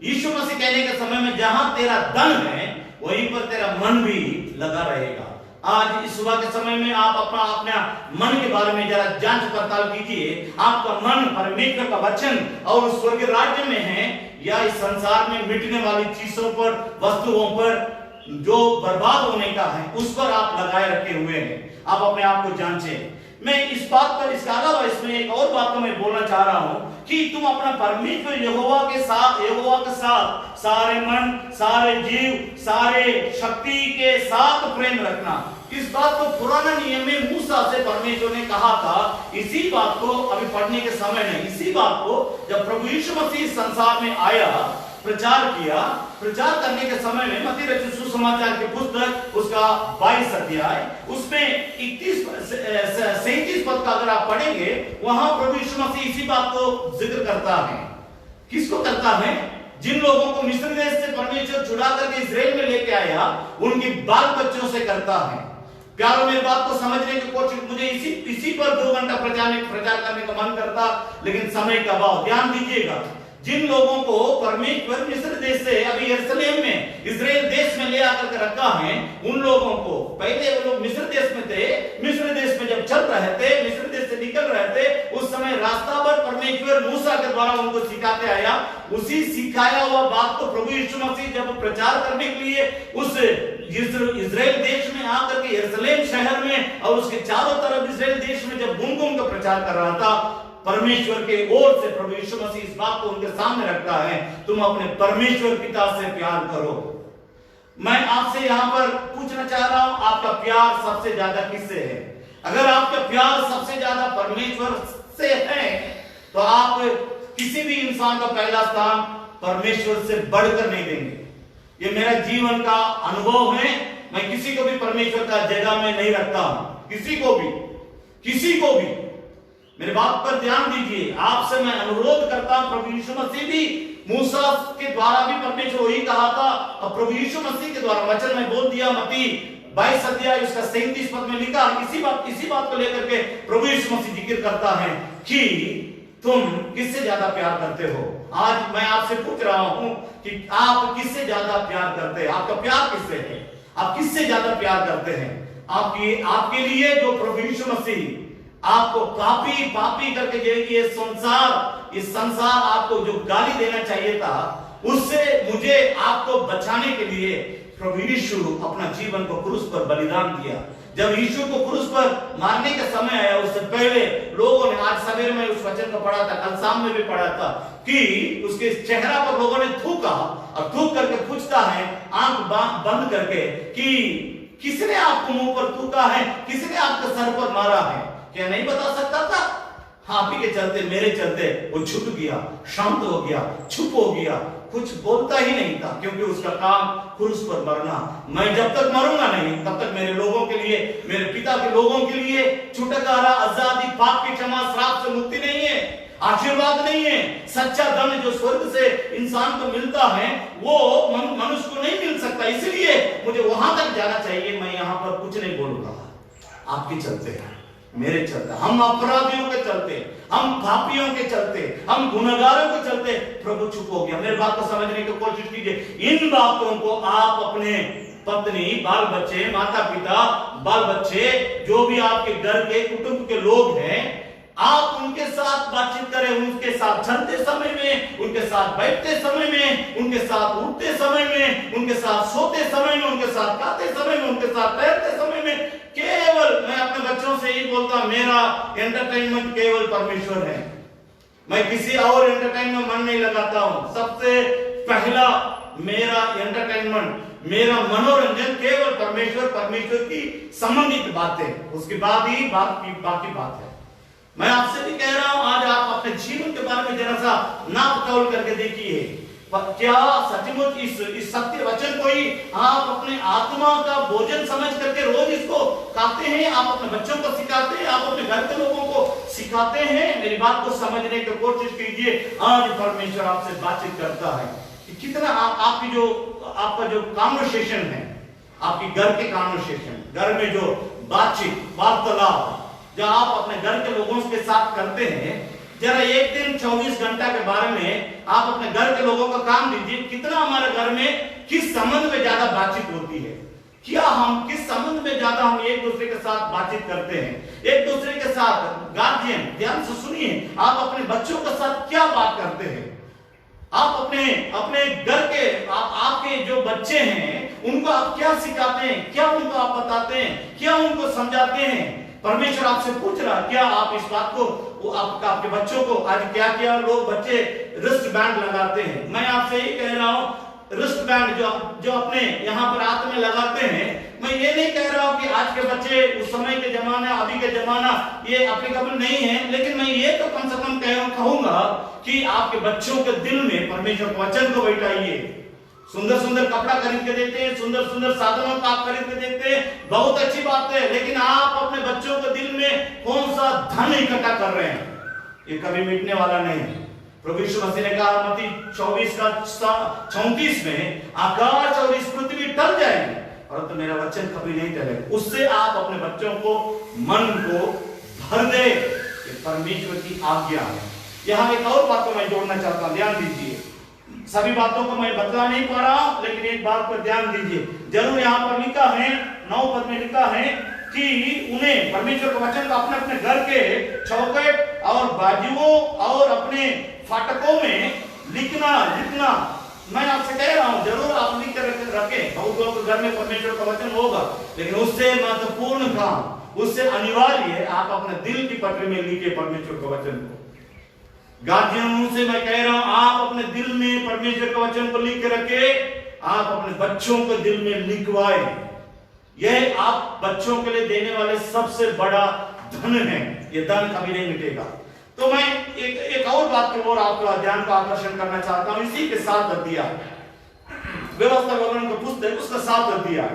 यीशु मसीह कहने के समय में जहां तेरा धन है वहीं पर तेरा मन भी लगा रहेगा। आज इस सुबह के समय में आप अपना मन के बारे में जरा जांच पड़ताल कीजिए। आपका मन परमेश्वर का वचन और स्वर्ग राज्य में है, या इस संसार में मिटने वाली चीजों पर, वस्तुओं पर जो बर्बाद होने का है, उस पर आप लगाए रखे हुए हैं। आप अपने आप को जांचें। मैं इस बात पर, इसके अलावा इसमें एक और बात को मैं बोलना चाह रहा हूं कि तुम अपना परमेश्वर यहोवा के साथ सारे मन, सारे जीव, सारे शक्ति के साथ प्रेम रखना। इस बात को पुराना नियम में मूसा से परमेश्वर ने कहा था। इसी बात को अभी पढ़ने के समय नहीं, इसी बात को जब प्रभु यीशु मसीह संसार में आया, प्रचार किया, प्रचार करने के समय में मत्ती रचित सुसमाचार की पुस्तक उसका 22 अध्याय, उसमें 37 पद का अगर आप पढ़ेंगे, वहां प्रभु यीशु मसीह इसी बात को जिक्र करता है। किसको करता है? जिन लोगों को मिस्र देश से परमेश्वर छुड़ा करके इस्राएल में लेके आया, उनके बाल बच्चों से करता है। प्यारों, मेरी बात को समझने की कोशिश, मुझे इसी पर 2 घंटा प्रचार करने का मन करता, लेकिन समय का अभाव। ध्यान दीजिएगा, जिन लोगों को परमेश्वर मिस्र देश से अभी यरूशलेम में, इस्राएल देश में ले आकर के रखा है, उन लोगों को, पहले वो लोग मिस्र देश में थे, मिस्र देश में जब चल रहे थे, मिस्र देश से निकल रहे थे, उस समय रास्ता भर परमेश्वर मूसा के द्वारा उनको सिखाते आया। उसी सिखाया हुआ बात को प्रभु यीशु मसीह जब प्रचार करने के लिए उस इस्राएल देश में आकर के यरूशलेम शहर में और उसके चारों तरफ इस्राएल देश में जब घूम का प्रचार कर रहा था, परमेश्वर के ओर से प्रभु यीशु मसीह इस बात को उनके सामने रखता है, तुम अपने परमेश्वर पिता से प्यार करो। मैं आपसे यहां पर पूछना चाह रहा हूं, आपका प्यार सबसे ज्यादा किससे है? अगर आपका प्यार सबसे ज्यादा परमेश्वर से है तो आप किसी भी इंसान का पहला स्थान परमेश्वर से बढ़कर नहीं देंगे। ये मेरा जीवन का अनुभव है। मैं किसी को भी परमेश्वर का जगह में नहीं रखता हूं, किसी को भी। मेरे बात पर ध्यान दीजिए। आपसे मैं अनुरोध करता हूं, प्रभु यीशु मसीह भी मूसा के द्वारा भी परमेश्वर वही कहा था, और प्रभु यीशु मसीह के द्वारा वचन में बोल दिया। मत्ती 22 अध्याय उसका 37 पद में लिखा, इसी बात को लेकर के प्रभु यीशु मसीह जिक्र करता है कि तुम किससे ज्यादा प्यार करते हो। आज मैं आपसे पूछ रहा हूं कि आप किससे ज्यादा प्यार करते हैं? आपका प्यार किससे है? आप किससे ज्यादा प्यार करते हैं? आपके लिए जो प्रभु यीशु मसीह आपको पापी करके ये संसार आपको जो गाली देना चाहिए था, उससे मुझे आपको बचाने के लिए प्रभु यीशु अपना जीवन को क्रूस पर बलिदान दिया। जब यीशु को क्रूस पर मारने का समय आया, उससे पहले लोगों ने, आज सवेरे में उस वचन को पढ़ा था, कल शाम में भी पढ़ा था, कि उसके चेहरा पर लोगों ने थूका, और थूक करके पूछता है आंख बंद करके कि किसने आपको मुंह पर थूका है, किसने आपके सर पर मारा है? क्या नहीं बता सकता था? आप ही के चलते, मेरे चलते वो छुप गया, शांत हो गया, चुप हो गया, कुछ बोलता ही नहीं था, क्योंकि उसका काम क्रूस पर मरना। मैं जब तक मरूंगा नहीं, तब तक मेरे लोगों के लिए, मेरे पिता के लोगों के लिए छुटकारा, आजादी, पाप की क्षमा, श्राप से मुक्ति नहीं है, आशीर्वाद नहीं है। सच्चा धन जो स्वर्ग से इंसान को मिलता है, वो मनुष्य को नहीं मिल सकता। इसलिए मुझे वहां तक जाना चाहिए। मैं यहां पर कुछ नहीं बोलूंगा, आपके चलते हैं, मेरे चलते, हम अपराधियों के चलते, हम पापियों के चलते, हम गुनहगारों के चलते प्रभु चुप हो गया। मेरी बात को समझने की कोशिश कीजिए। इन बातों को आप अपने पत्नी, बाल बच्चे, माता पिता, बाल बच्चे, जो भी आपके घर के कुटुंब के लोग हैं, आप उनके साथ बातचीत करें। उनके साथ चलते समय में, उनके साथ बैठते समय में, उनके साथ उठते समय में, उनके साथ सोते समय में, उनके साथ खाते समय में, उनके साथ तैरते समय में। केवल मैं अपने बच्चों से यही बोलता हूं, मेरा एंटरटेनमेंट केवल परमेश्वर है। मैं किसी और एंटरटेनमेंट में मन नहीं लगाता हूं। सबसे पहला मेरा एंटरटेनमेंट, मेरा मनोरंजन केवल परमेश्वर की संबंधित बातें, उसके बाद ही बाकी बात है। मैं आपसे भी कह रहा हूं, आज आप अपने जीवन के बारे में जरा सा नाप तौल करके देखिए, क्या सचमुच इस सत्य वचन को ही आप अपने आत्मा का भोजन समझ करके रोज इसको खाते हैं? आप अपने बच्चों को सिखाते हैं? आप अपने घर के लोगों को सिखाते हैं? मेरी बात को समझने की कोशिश कीजिए। आज परमेश्वर आपसे बातचीत करता है कि कितना आपका जो कॉन्वर्सेशन है, आपकी घर के कॉन्वर्सेशन, घर में जो बातचीत, वार्तालाप जो आप अपने घर के लोगों के साथ करते हैं, जरा एक दिन 24 घंटा के बारे में आप अपने घर के लोगों का काम दीजिए। कितना हमारे घर में किस संबंध में ज्यादा बातचीत होती है? क्या हम किस संबंध में ज्यादा हम एक दूसरे के साथ बातचीत करते हैं? एक दूसरे के साथ गार्जियन, ध्यान से सुनिए, आप अपने बच्चों के साथ क्या बात करते हैं? आप अपने घर के आपके जो बच्चे हैं उनको आप क्या सिखाते हैं? क्या उनको आप बताते हैं? क्या उनको समझाते हैं? परमेश्वर आपसे पूछ रहा, क्या आप इस बात को आपके बच्चों को, आज क्या लोग बच्चे रिस्ट बैंड लगाते हैं। मैं आपसे यही कह रहा हूं, रिस्ट बैंड जो अपने यहाँ पर हाथ में लगाते हैं, मैं ये नहीं कह रहा हूं कि आज के बच्चे उस समय के जमाना, अभी के जमाना ये एप्लीकेबल नहीं है, लेकिन मैं ये तो कम से कम कहूंगा कि आपके बच्चों के दिल में परमेश्वर के वचन को बैठाइए। सुंदर सुंदर कपड़ा खरीद के देते हैं, सुंदर सुंदर साधनों का आप खरीद के देते हैं, बहुत अच्छी बात है, लेकिन आप अपने बच्चों के दिल में कौन सा धन इकट्ठा कर रहे हैं? ये कभी मिटने वाला नहीं है। प्रभु यीशु मसीह ने कहा मत्ती 24:34 में, आकाश और इस पृथ्वी टल जाएंगे परंतु मेरा वचन कभी नहीं टलेगा। उससे आप अपने बच्चों को, मन को भर दे, ये परमेश्वर की आज्ञा है। यहां एक और बात को मैं जोड़ना चाहता हूं, ध्यान दीजिए। सभी बातों को मैं बतला नहीं पा रहा हूं, लेकिन एक बात पर ध्यान दीजिए। जरूर यहां पर लिखा है, 9 पद में लिखा है कि उन्हें परमेश्वर का वचन को अपने अपने घर के चौखट और बाजुओं और अपने फाटकों में लिखना। मैं आपसे कह रहा हूं, जरूर आप लिख कर रखें। बहुत लोगों के घर में परमेश्वर का वचन होगा, लेकिन उससे महत्वपूर्ण काम, उससे अनिवार्य है आप अपने दिल की पटरी में लिखे परमेश्वर का वचन को। गार्जियनों से मैं कह रहा हूं, आप अपने दिल में परमेश्वर के वचन को लिख के रखे। आप अपने बच्चों के दिल में लिखवाए। यह आप बच्चों के लिए देने वाले सबसे बड़ा धन है। यह धन कभी नहीं मिटेगा। तो मैं एक और बात की ओर आपका ध्यान का आकर्षण करना चाहता हूं। इसी के साथ दिया व्यवस्था विवरण का पुस्तक, उसका 7 अध्याय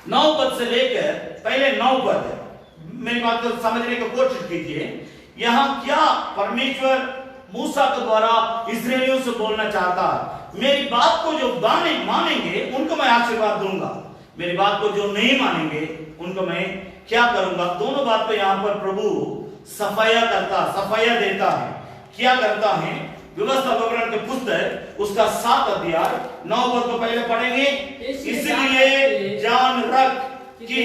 9 पद से लेकर पहले 9 पद, मेरी बात को समझने की कोशिश कीजिए। यहां क्या परमेश्वर मूसा के द्वारा इस्राएलियों से बोलना चाहता है। मेरी बात को जो मानेंगे उनको मैं आशीर्वाद दूंगा, मेरी बात को जो नहीं मानेंगे उनको मैं क्या करूंगा। दोनों बात को यहां पर प्रभु सफाया देता है। क्या करता है? व्यवस्था विवरण के पुस्तक उसका 7 अध्याय 9 पद को पहले पढ़ेंगे। इसलिए जान रख कि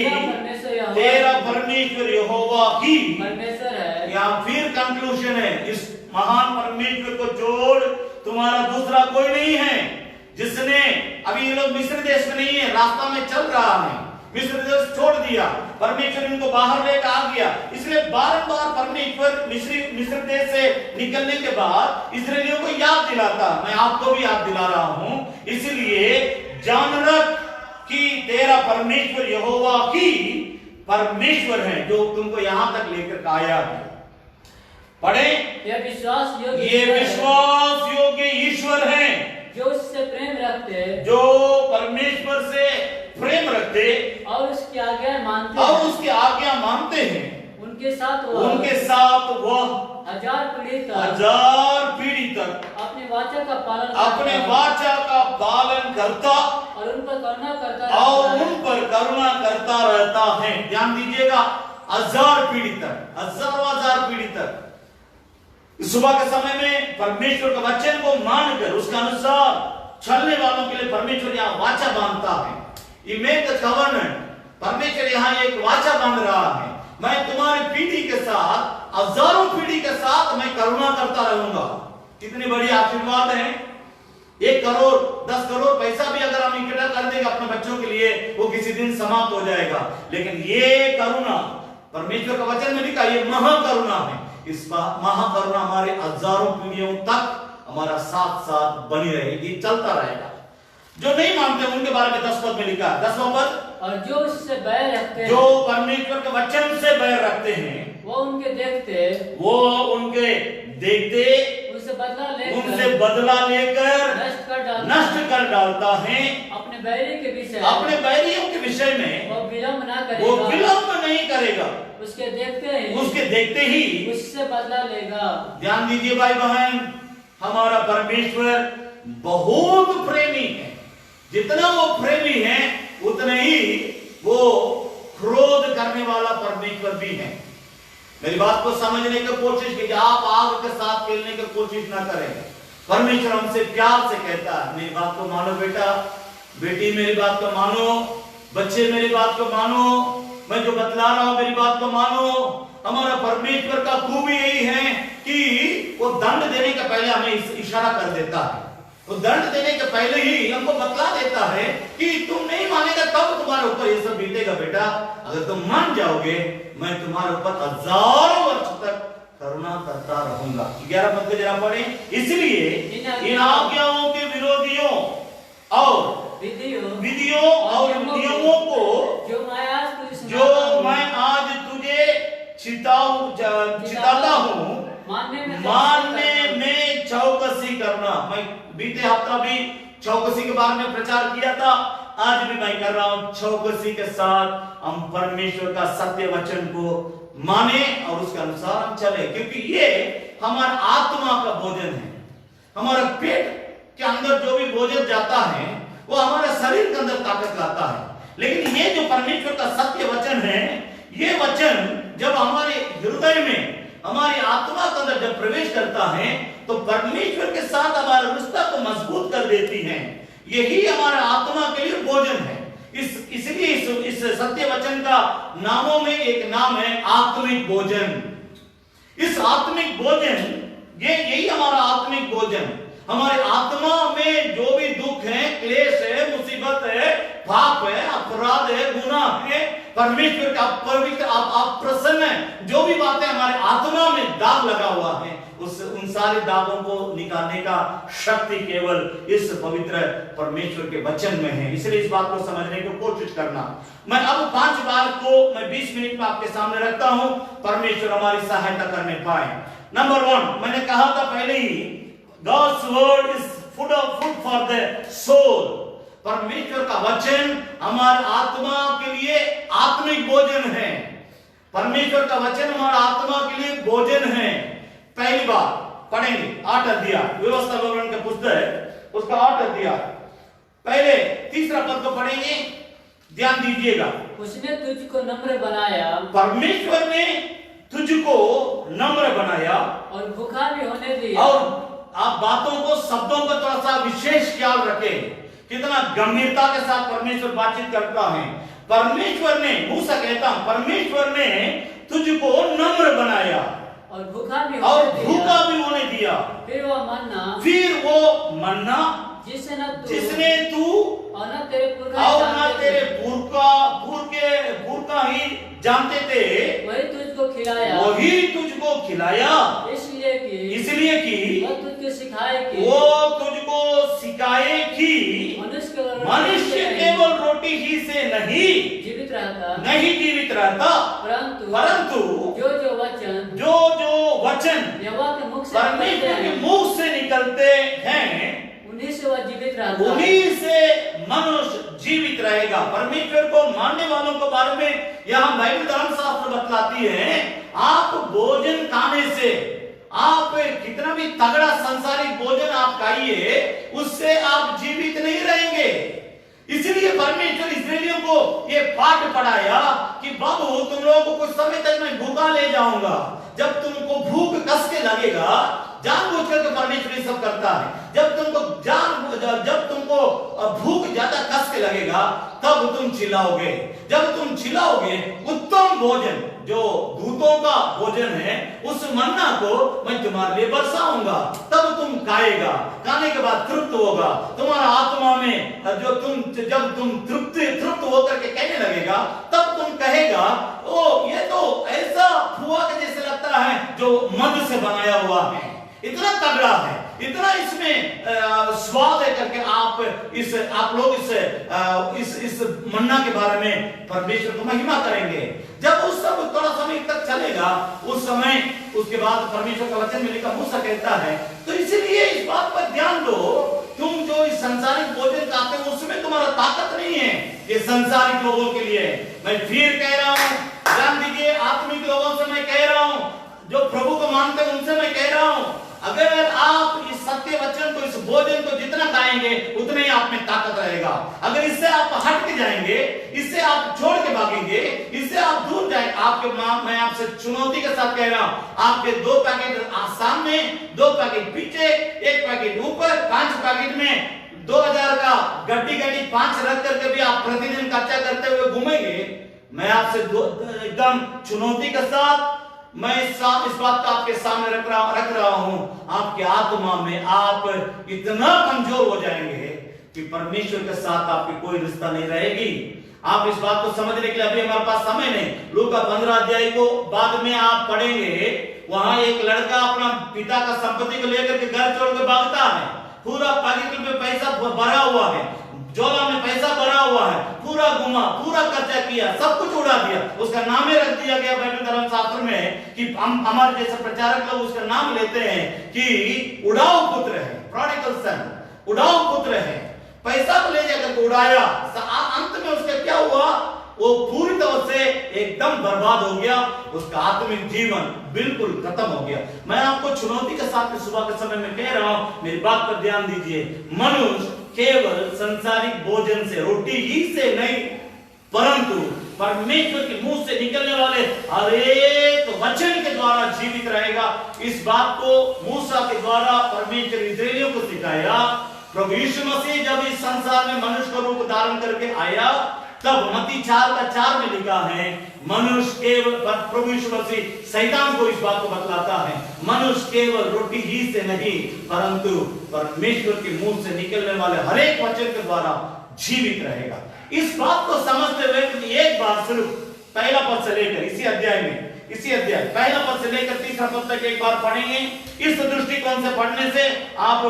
तेरा परमेश्वर यहोवा ही परमेश्वर है। यहाँ फिर कंक्लूजन है, इस महान परमेश्वर को छोड़ तुम्हारा दूसरा कोई नहीं है। जिसने अभी ये लोग मिस्र देश में नहीं है, रास्ता में चल रहा है, मिस्र देश छोड़ दिया, परमेश्वर इनको बाहर लेकर आ गया। इसलिए बार-बार परमेश्वर मिस्र देश से निकलने के बाद इस्राएलियों को याद दिलाता। मैं आपको भी याद दिला रहा हूं। इसलिए जान रख कि तेरा परमेश्वर यहोवा ही परमेश्वर है, जो तुमको यहां तक लेकर आया है। पढ़े, ये विश्वास योग्य ईश्वर है, जो उससे प्रेम रखते, जो परमेश्वर से प्रेम रखते और उसकी आज्ञा मानते हैं, उनके साथ वह 1000 पीढ़ी तक अपने वाचा का पालन करता और उन पर करुणा करता रहता है। ध्यान दीजिएगा, 1000 पीढ़ी तक, हजार पीढ़ी तक। सुबह के समय में परमेश्वर के वचन को मानकर उसके अनुसार चलने वालों के लिए परमेश्वर यहाँ वाचा बांधता है। ये मेक द कवर्नेंट, परमेश्वर यहाँ एक वाचा बांध रहा है। मैं तुम्हारी पीढ़ी के साथ, हजारों पीढ़ी के साथ मैं करुणा करता रहूंगा। कितनी बड़ी आशीर्वाद है। 1 करोड़ 10 करोड़ पैसा भी अगर हम इकट्ठा कर देंगे अपने बच्चों के लिए, वो किसी दिन समाप्त हो जाएगा। लेकिन ये करुणा परमेश्वर का वचन में लिखा, ये महाकरुणा है। इस महाकरुणा हमारे हजारों पीढ़ियों तक हमारा साथ साथ बनी रहेगी, चलता रहेगा। जो नहीं मानते उनके बारे में 10 पद में लिखा है। 10वां पद, और जो उससे बैर रखते हैं, जो परमेश्वर के वचन से बैर रखते हैं, वो उनके देखते, उनसे बदला लेकर नष्ट कर डालता है। अपने बैरियों के विषय में वो विलंब नहीं करेगा। उसके देखते ही उससे बदला लेगा। ध्यान दीजिए भाई बहन, हमारा परमेश्वर बहुत प्रेमी है। जितना वो प्रेमी है उतने ही वो क्रोध करने वाला परमेश्वर भी है। मेरी बात को समझने की कोशिश कीजिए। आप आग के साथ खेलने की कोशिश ना करें। परमेश्वर हमसे प्यार से कहता है, मेरी बात को मानो बेटा, बेटी मेरी बात को मानो, बच्चे मेरी बात को मानो, मैं जो बतला रहा हूं मेरी बात को मानो। हमारा परमेश्वर का खूबी यही है कि वो दंड देने के पहले हमें इशारा कर देता है। वो दंड देने के पहले ही हमको बतला देता है कि तुम नहीं मानेगा तब तुम्हारे ऊपर ये सब बीतेगा बेटा। अगर तुम मान जाओगे मैं तुम्हारे ऊपर हजारों वर्ष तक करुणा करता रहूंगा। 11 पद को जरा पढ़ें। इसलिए इन आज्ञाओं के विरोधियों और विधियों और नियमों को जो मैं आज तुझे चिताता हूं, मानने में चौकसी करना। मैं बीते हफ्ता भी चौकसी के बारे में प्रचार किया था, आज भी मैं कर रहा हूं। चौकसी के साथ हम परमेश्वर का सत्य वचन को माने और उसके अनुसार हम चले, क्योंकि ये हमारा आत्मा का भोजन है। हमारा पेट के अंदर जो भी भोजन जाता है वो हमारे शरीर के अंदर ताकत लाता है। लेकिन ये जो परमेश्वर का सत्य वचन है, ये वचन जब हमारे हृदय में, हमारी आत्मा के अंदर जब प्रवेश करता है तो परमेश्वर के साथ हमारे रिश्ता को मजबूत कर देती है। यही हमारा आत्मा के लिए भोजन है। इसलिए इस सत्य वचन का नामों में एक नाम है आत्मिक भोजन। इस आत्मिक भोजन, यही हमारा आत्मिक भोजन। हमारे आत्मा में जो भी दुख है, क्लेश है, मुसीबत है, पाप है, अपराध है, गुनाह है, परमेश्वर का पवित्र आप प्रसन्न है, जो भी बातें हमारे आत्मा में दाग लगा हुआ है, उन सारे दागों को निकालने का शक्ति केवल इस पवित्र परमेश्वर के वचन में है। इसलिए इस बात को समझने की कोशिश करना। मैं अब 5 बात को मैं 20 मिनट में आपके सामने रखता हूं, परमेश्वर हमारी सहायता करने पाए। नंबर 1, मैंने कहा था पहले ही, God's word is food for the soul। परमेश्वर का वचन हमारे आत्मा के लिए आत्मिक भोजन है। परमेश्वर का वचन हमारा आत्मा के लिए भोजन है। पहली बात पढ़ेंगे 8 अध्याय व्यवस्था विवरण का पुस्तक, उसका 8 अध्याय पहले 3 पद को पढ़ेंगे, ध्यान दीजिएगा। उसने तुझको नम्र बनाया, परमेश्वर ने तुझको नम्र बनाया और भूखा भी होने दिया। और आप बातों को, शब्दों का थोड़ा सा विशेष ख्याल रखें, कितना गंभीरता के साथ परमेश्वर बातचीत करता है। परमेश्वर ने, मूसा कहता हूं, परमेश्वर ने तुझको नम्र बनाया और भूखा भी होने दिया। फिर वो मन्ना जिसने तू और न तेरे पुरखा ही जानते थे, वही तुझको खिलाया, इसलिए कि वो तुझको सिखाए कि मनुष्य केवल रोटी ही से नहीं जीवित रहता, परंतु जो वचन परमेश्वर के मुंह से निकलते हैं उन्हीं से वह जीवित रहता, उन्हीं से मनुष्य जीवित रहेगा। परमेश्वर को मानने वालों के बारे में यहाँ बाइबल धर्मशास्त्र बतलाती है, आप भोजन खाने से, आप कितना भी तगड़ा सांसारिक भोजन आप खाइए, उससे आप जीवित नहीं रहेंगे। इसलिए परमेश्वर इस्राएलियों को ये पाठ पढ़ाया कि बाबू, तुम लोगों को कुछ समय तक मैं भूखा ले जाऊंगा। जब तुमको भूख कस के लगेगा, जानबूझ करके परमेश्वर ये सब करता है, जब तुमको भूख ज्यादा कस के लगेगा तब तुम चिल्लाओगे। जब तुम चिल्लाओगे, उत्तम भोजन जो दूतों का भोजन है, उस मन्ना को मैं तुम्हारे लिए बरसाऊंगा, तब तुम खाएगा। खाने के बाद तृप्त होगा तुम्हारा आत्मा में, जब तुम तृप्त होकर के कहने लगेगा, तब तुम कहेगा, ओ ये तो ऐसा फुआ के जैसे लगता है जो मध से बनाया हुआ है, इतना तगड़ा है, इतना इसमें स्वाद है करके आप लोग इस मन्ना के बारे में परमेश्वर को महिमा करेंगे। जब उस सब थोड़ा समय तक चलेगा, उस समय उसके बाद परमेश्वर का वचन में लिखा, मूसा कहता है, तो इसलिए इस बात पर ध्यान दो, तुम जो इस संसारिक भोजन खाते हो उसमें तुम्हारा ताकत नहीं है। ये संसारिक लोगों के लिए मैं फिर कह रहा हूं, ध्यान दीजिए, आत्मिक लोगों से मैं कह रहा हूं, जो प्रभु को मानते हैं उनसे मैं कह रहा हूं, अगर आप इस सत्य वचन को, इस भोजन को जितना खाएंगे उतने ही आप में ताकत रहेगा। अगर इससे आप हट के जाएंगे, इससे आप छोड़ के भागेंगे, इससे आप दूर जाएंगे, मैं आपसे चुनौती के साथ कह रहा हूं, आपके 2 पैकेट सामने, 2 पैकेट पीछे, 1 पैकेट ऊपर, 5 पैकेट में 2000 का गड्डी 5 रख करके भी आप प्रतिदिन खर्चा करते हुए घूमेंगे। मैं आपसे एकदम चुनौती के साथ मैं इस बात को आपके सामने रख रहा हूं, आपके आत्मा में आप इतना कमजोर हो जाएंगे कि परमेश्वर के साथ आपकी कोई रिश्ता नहीं रहेगी। आप इस बात को समझने के लिए अभी हमारे पास समय नहीं। लूका 15 अध्याय को बाद में आप पढ़ेंगे, वहां एक लड़का अपना पिता का संपत्ति को लेकर के घर छोड़ के भागता है, पूरा पॉकेट में पैसा भरा हुआ है, झोला में पैसा भरा हुआ है, पूरा घुमा, पूरा खर्चा किया, सब कुछ उड़ा दिया। उसका नाम ही रख दिया गया बाइबल धर्मशास्त्र में कि हमारे जैसे प्रचारक लोग उसका नाम लेते हैं कि उड़ाऊ पुत्र है, प्रोडिगल सन, उड़ाऊ पुत्र है। पैसा को ले जाकर उड़ाया, अंत में उसका क्या हुआ, वो पूरी तरह से एकदम बर्बाद हो गया, उसका आत्मिक जीवन बिल्कुल खत्म हो गया। मैं आपको चुनौती के साथ सुबह के समय में कह रहा हूं, मेरी बात पर ध्यान दीजिए, मनुष्य केवल संसारिक भोजन से, रोटी ही से नहीं, परंतु परमेश्वर के मुंह से निकलने वाले हर एक वचन के द्वारा जीवित रहेगा। इस बात को मूसा के द्वारा परमेश्वर इस्राएलियों को सिखाया। प्रभु यीशु मसीह जब इस संसार में मनुष्य का रूप धारण करके आया, तब मत्ती 4:4 में लिखा है, मनुष्य केवल, प्रभु यीशु मसीह शैतान को इस बात को बतलाता है, मनुष्य केवल रोटी ही से नहीं परंतु परमेश्वर के मुंह से निकलने वाले हर एक वचन के द्वारा जीवित रहेगा। इस बात को समझते हुए एक बार सिर्फ पहला पद से लेकर इसी अध्याय में इसी अध्याय पहला पद से लेकर तीसरा पद तक एक बार पढ़ेंगे। इस दृष्टिकोण से पढ़ने से आप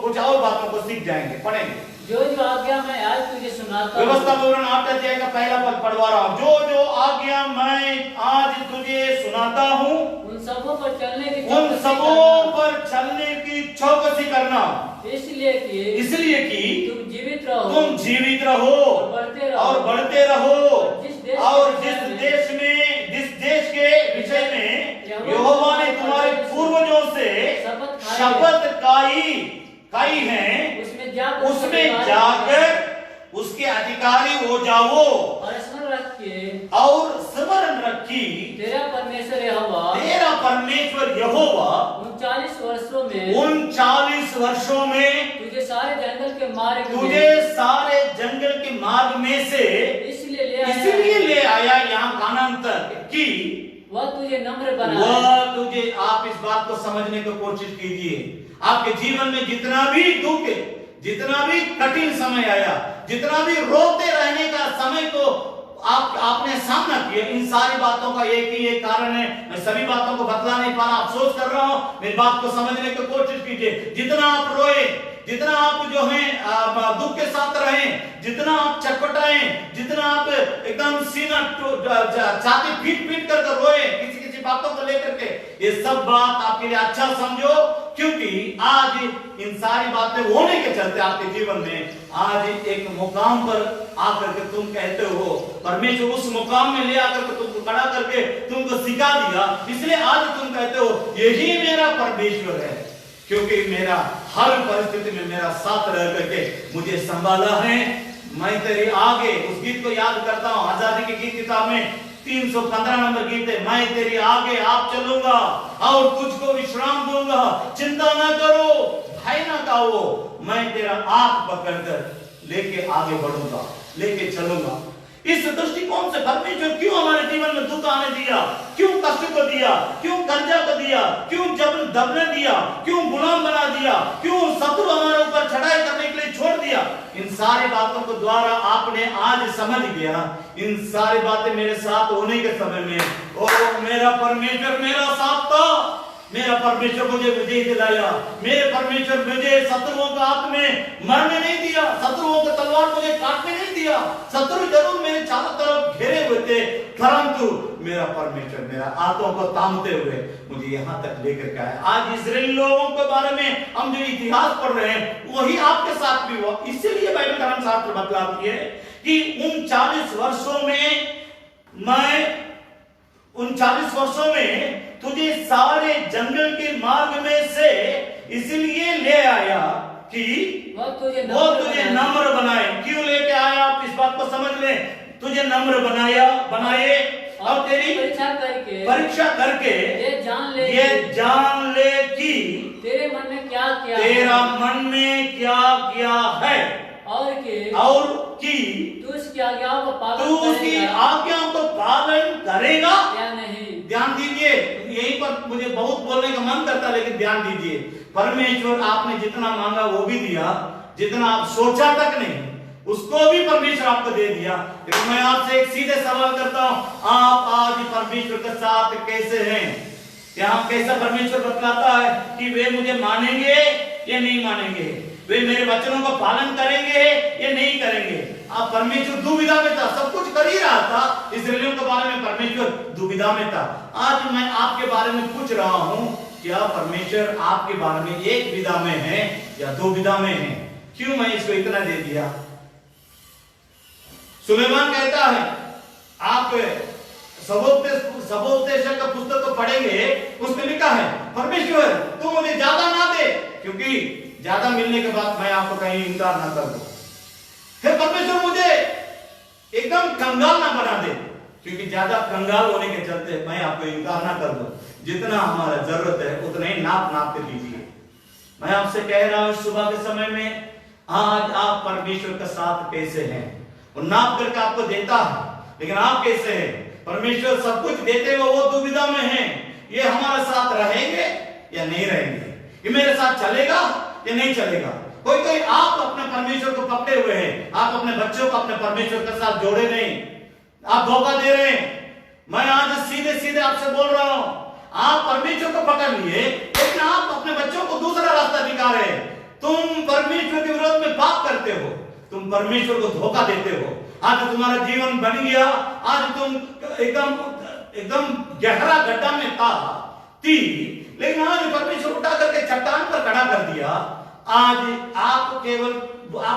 कुछ और बातों को सीख जाएंगे। पढ़ेंगे। जो आज्ञा मैं आज तुझे सुनाता हूं, व्यवस्था विवरण 8 अध्याय का पहला पद पढ़वा रहा हूं। जो आज्ञा मैं आज तुझे सुनाता हूं, उन सबों पर चलने की चौकसी करना, इसलिए कि तुम जीवित रहो और बढ़ते रहो और जिस देश के विषय में यहोवा ने तुम्हारे पूर्वजों से शपथ खाई है, उसमें जाकर उसके अधिकारी हो जाओ और स्मरण रखी तेरा परमेश्वर यहोवा 39 वर्षों में तुझे सारे जंगल के मार्ग में से इसलिए ले आया यहाँ कानान तक कि वह तुझे नम्र तुझे। आप इस बात को समझने की कोशिश कीजिए। आपके जीवन में जितना भी दुख, जितना भी कठिन समय आया, जितना भी रोते रहने का समय को आपने सामना किया, इन सारी बातों का एक कारण है। मैं सभी बातों को बतला नहीं पा रहा, अफसोस कर रहा हूं। मेरी बात को समझने की कोशिश कीजिए। जितना आप रोए, जितना आप जो है दुख के साथ रहे, जितना आप चटपटाए, जितना आप एकदम सीना छाती पीट कर रोए किसी बातों को लेकर के, ये सब बात आपके लिए अच्छा समझो, क्योंकि आज इन सारी बातें होने के चलते आपके जीवन में आज एक मुकाम पर आकर के तुम कहते हो, परमेश्वर उस मुकाम में ले आकर के तुमको खड़ा करके तुमको सिखा दिया, इसलिए आज तुम कहते हो यही मेरा परमेश्वर है, क्योंकि मेरा हर परिस्थिति में मेरा साथ रह करके मुझे संभाला है। मैं तेरे आगे, उस गीत को याद करता हूं, आजादी की गीत किताब में 315 नंबर गीत है, मैं तेरे आगे आप चलूंगा और तुझको विश्राम दूंगा, चिंता ना करो, भय ना खाओ, मैं तेरा हाथ पकड़कर लेके आगे बढ़ूंगा, लेके चलूंगा। इस दृष्टिकोण से परमेश्वर क्यों हमारे जीवन में दुख आने दिया, क्यों कष्ट को दिया, क्यों कर्जा को दिया, क्यों जबरन दबने दिया, क्यों गुलाम बना दिया, क्यों शत्रु हमारे ऊपर चढ़ाई करने के लिए छोड़ दिया, इन सारी बातों को द्वारा आपने आज समझ गया। इन सारी बातें मेरे साथ होने के समय में, ओ मेरा परमेश्वर मेरा साथ था, मेरा परमेश्वर मुझे विजय दिलाया, मेरे परमेश्वर मुझे शत्रुओं का हाथ में मरने नहीं दिया, शत्रुओं का तलवार मुझे काटने नहीं दिया। शत्रु जरूर मेरे चारों तरफ घेरे हुए थे, परंतु मेरा परमेश्वर मेरा हाथों को थामते हुए मुझे यहाँ तक लेकर के आया। आज इस्राएली लोगों के बारे में हम जो इतिहास पढ़ रहे हैं, वही आपके साथ भी हुआ। इसीलिए बाइबल धर्मशास्त्र बतलाती है कि 39 वर्षों में तुझे सारे जंगल के मार्ग में से इसलिए ले आया कि वो तुझे नम्र बनाए। क्यों लेके आया, आप इस बात को समझ ले। तुझे नम्र बनाए और तेरी परीक्षा करके ये जान ले कि तेरे मन में क्या क्या है और कि तू उसकी आज्ञाओं को पालन करेगा या नहीं। ध्यान दीजिए, यहीं पर मुझे बहुत बोलने का मन करता है, लेकिन ध्यान दीजिए, परमेश्वर आपने जितना मांगा वो भी दिया, जितना आप सोचा तक नहीं उसको भी परमेश्वर आपको दे दिया। लेकिन मैं आपसे एक सीधे सवाल करता हूं, आप आज परमेश्वर के साथ कैसे हैं? यहाँ कैसा परमेश्वर बतलाता है कि वे मुझे मानेंगे या नहीं मानेंगे, वे मेरे वचनों का पालन करेंगे या नहीं करेंगे। आप परमेश्वर दुविधा में था, सब कुछ कर ही रहा था, इस्राएलियों के बारे में परमेश्वर दुविधा में था। आज मैं आपके बारे में पूछ रहा हूं, क्या परमेश्वर आपके बारे में एक विधा में है या दो विधा में है? क्यों मैं इसको इतना दे दिया? सुलेमान कहता है, आप सबोपदेशक का पुस्तक को पढ़ेंगे, उसमें लिखा है परमेश्वर तू मुझे ज्यादा ना दे, क्योंकि ज्यादा मिलने के बाद मैं आपको कहीं इनकार ना कर दूं। फिर परमेश्वर मुझे एकदम कंगाल ना बना दे, क्योंकि ज्यादा कंगाल होने के चलते मैं आपको इनकार ना कर दूं। जितना हमारा जरूरत है उतना ही नाप के दीजिए। मैं आपसे कह रहा हूं सुबह के समय में, आज आप परमेश्वर के साथ कैसे हैं? वो नाप करके आपको देता है, लेकिन आप कैसे हैं? परमेश्वर सब कुछ देते हुए वो दुविधा में है, ये हमारे साथ रहेंगे या नहीं रहेंगे, ये मेरे साथ चलेगा या नहीं चलेगा। कोई आप अपने परमेश्वर को पकड़े हुए हैं, आप अपने बच्चों को अपने परमेश्वर के साथ जोड़े नहीं, आप धोखा दे रहे हैं। मैं आज सीधे सीधे आपसे बोल रहा हूं, आप परमेश्वर को पकड़ लिए लेकिन आप अपने बच्चों को दूसरा रास्ता दिखा रहे हैं। तुम परमेश्वर के विरोध में पाप करते हो, तुम परमेश्वर को धोखा देते हो। आज तुम्हारा जीवन बन गया, आज तुम एकदम गहरा गड्ढा में थी, लेकिन आज परमेश्वर उठा करके चट्टान पर खड़ा कर दिया। आज आप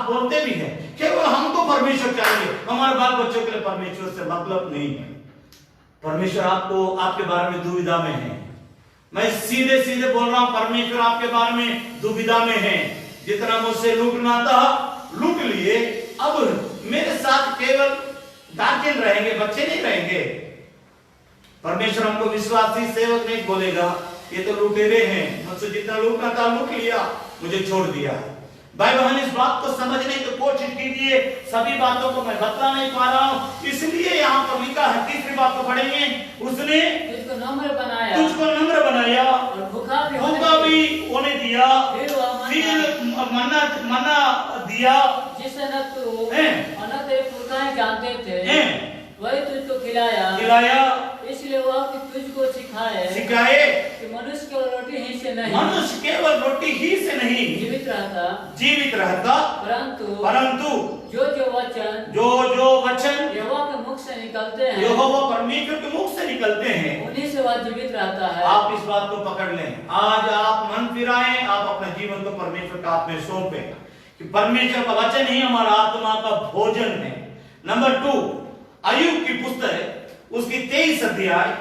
बोलते भी हैं केवल हमको परमेश्वर चाहिए, हमारे बाल बच्चों के लिए परमेश्वर से मतलब नहीं है। परमेश्वर आपको आपके बारे में दुविधा में है। मैं सीधे सीधे बोल रहा हूं, परमेश्वर आपके बारे में दुविधा में है। जितना मुझसे लूटना था लूट लिए, अब मेरे साथ केवल गार्जियन रहेंगे, बच्चे नहीं रहेंगे। परमेश्वर हमको विश्वासी सेवक नहीं बोलेगा, ये तो लुटेरे हैं, मुझसे जितना लूटना था लूट लिया, मुझे छोड़ दिया। भाई बहन, इस बात को समझने की कोशिश कीजिए। सभी बातों को मैं बता नहीं पा रहा हूं, इसलिए यहाँ पर लिखा है। तीसरी बात को पढ़ेंगे, उसने तुझको नम्र बनाया और भूखा भी होने दिया, फिर मन्ना दिया जिसे न तू और न तेरे पुरखाएं जानते थे, वही तुझको खिलाया। इसलिए वह कि तुझको सिखाए कि मनुष्य केवल रोटी ही से नहीं जीवित रहता परंतु जो वचन यहोवा के मुख से निकलते हैं, यहोवा परमेश्वर के मुख से निकलते हैं, उन्हीं से वह जीवित रहता है। आप इस बात को पकड़ लें। आज आप मन फिराएं, आप अपने जीवन को परमेश्वर के हाथ में सौंपें कि परमेश्वर का वचन ही हमारा आत्मा का भोजन है। नंबर 2, अय्यूब की पुस्तक उसकी 23 अध्याय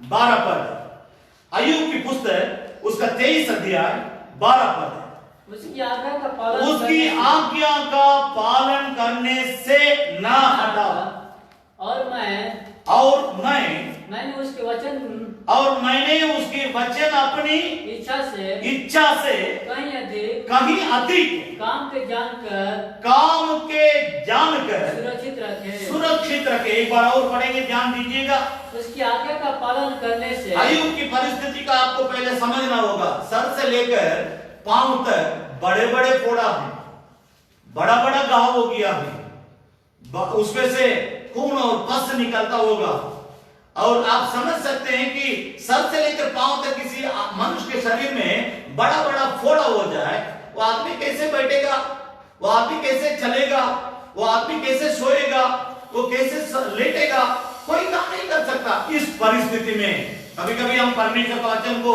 12 पद। अय्यूब की पुस्तक उसका 23 अध्याय 12 पद। उसकी आज्ञा का पालन करने से ना हटा, और मैंने उसके वचन अपनी इच्छा से कहीं अधिक काम के जानकर सुरक्षित रखे। एक बार और पढ़ेंगे, ध्यान दीजिएगा। उसकी आज्ञा का पालन करने से अय्यूब की परिस्थिति का आपको पहले समझना होगा। सर से लेकर पांव तक बड़े बड़े फोड़ा है, बड़ा बड़ा घाव हो गया है, उसमें से खून और पस निकलता होगा। और आप समझ सकते हैं कि सर से लेकर पांव तक किसी मनुष्य के शरीर में बड़ा बड़ा फोड़ा हो जाए, वो आदमी कैसे बैठेगा, वो आदमी कैसे चलेगा, वो आदमी कैसे सोएगा, वो कैसे लेटेगा, कोई काम नहीं कर सकता। इस परिस्थिति में कभी कभी हम परमेश्वर के वचन को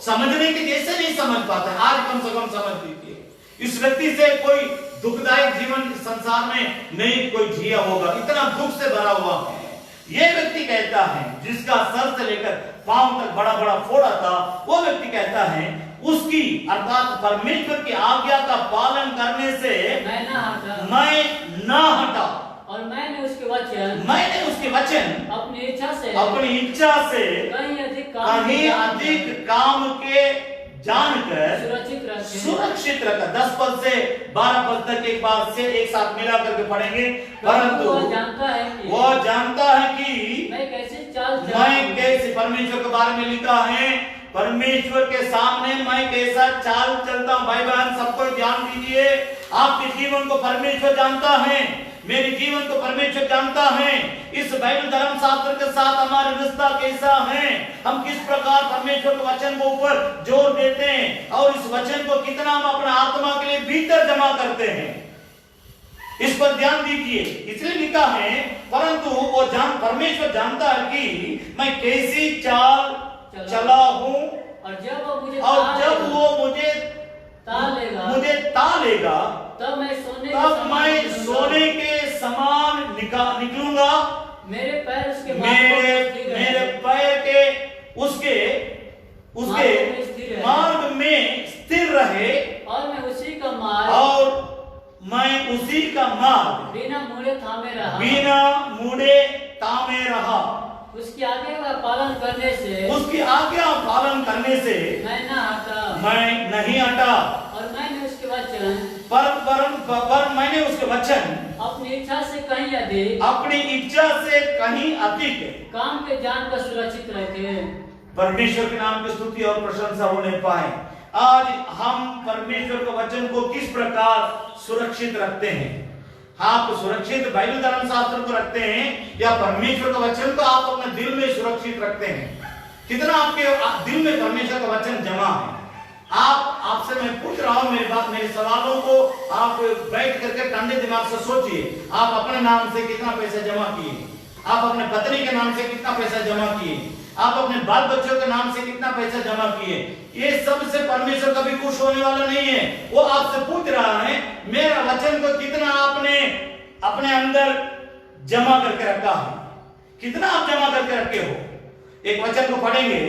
समझने के जैसे नहीं समझ पाते। आज कम से कम समझ लीजिए, इस व्यक्ति से कोई दुखदायक जीवन संसार में नहीं कोई जिया होगा, इतना दुख से भरा हुआ है। यह व्यक्ति कहता है, जिसका सर से लेकर पांव तक बड़ा बड़ा फोड़ा था, वो व्यक्ति कहता है उसकी अर्थात परमेश्वर की आज्ञा का पालन करने से मैं ना हटा, और मैंने उसके वचन अपनी इच्छा से कहीं अधिक काम के जानकर सुरक्षित रखा। 10 पद से 12 पद तक एक बार से एक साथ मिला करके पढ़ेंगे। परंतु वो जानता है कि मैं कैसे परमेश्वर के बारे में लिखा है, परमेश्वर के सामने मैं कैसा चाल चलता हूं। भाई बहन, सबको ध्यान दीजिए, आपके जीवन को परमेश्वर जानता है, मेरे जीवन को परमेश्वर जानता है। इस बाइबल धर्म शास्त्र के साथ हमारा रिश्ता कैसा है, हम किस प्रकार परमेश्वर के वचन को ऊपर जोर देते हैं और इस वचन को कितना हम अपना आत्मा के लिए भीतर जमा करते हैं, इस पर ध्यान दीजिए। इसलिए लिखा है, परंतु वो परमेश्वर जानता है कि मैं कैसी चाल चला हूं, और जब वो मुझे तालेगा तब मैं सोने के समान निकलूंगा। मेरे पैर उसके मार्ग में स्थिर रहे, और मैं उसी का मार्ग बिना मुड़े थामे रहा। उसकी आज्ञा का पालन करने से मैं नहीं हटा, और मैंने उसके वचन मैंने उसके वचन अपनी इच्छा से कहीं अधिक काम के जानकर सुरक्षित रखे। परमेश्वर के नाम की स्तुति और प्रशंसा होने पाए। आज हम परमेश्वर के वचन को किस प्रकार सुरक्षित रखते हैं, आप सुरक्षित बाइबल धर्मशास्त्र को रखते हैं या परमेश्वर का वचन को आप अपने दिल में सुरक्षित रखते हैं? कितना आपके दिल में परमेश्वर का वचन जमा है? आपसे मैं पूछ रहा हूं, मेरे सवालों को आप बैठ करके ठंडे दिमाग से सोचिए। आप अपने नाम से कितना पैसा जमा किए? आप अपने पत्नी के नाम से कितना पैसा जमा किए? आप अपने बाल बच्चों के नाम से कितना पैसा जमा किए? ये सब से परमेश्वर कभी खुश होने वाला नहीं है। वो आपसे पूछ रहा है मेरा वचन को कितना आपने अपने अंदर जमा करके रखा है, कितना आप जमा करके रखे हो। एक वचन को पढ़ेंगे,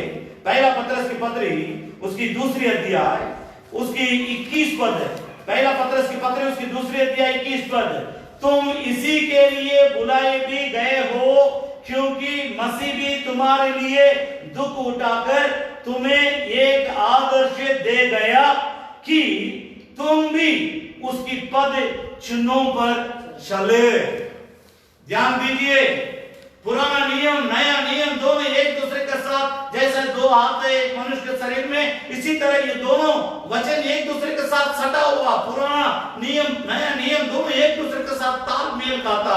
पहला पतरस की पत्री उसकी दूसरी अध्याय उसकी 21 पद। पहला पतरस की पत्री उसकी दूसरी अध्याय 21 पद। तुम इसी के लिए बुलाए भी गए हो क्योंकि मसीह भी तुम्हारे लिए दुख उठाकर तुम्हें एक आदर्श दे गया कि तुम भी उसकी पद चिन्हों पर चले। ध्यान दीजिए, पुराना नियम नया नियम दोनों एक दूसरे के साथ, जैसे दो हाथ है एक मनुष्य के शरीर में, इसी तरह ये दोनों वचन एक दूसरे के साथ सटा हुआ। पुराना नियम नया नियम दोनों एक दूसरे के साथ तालमेल खाता।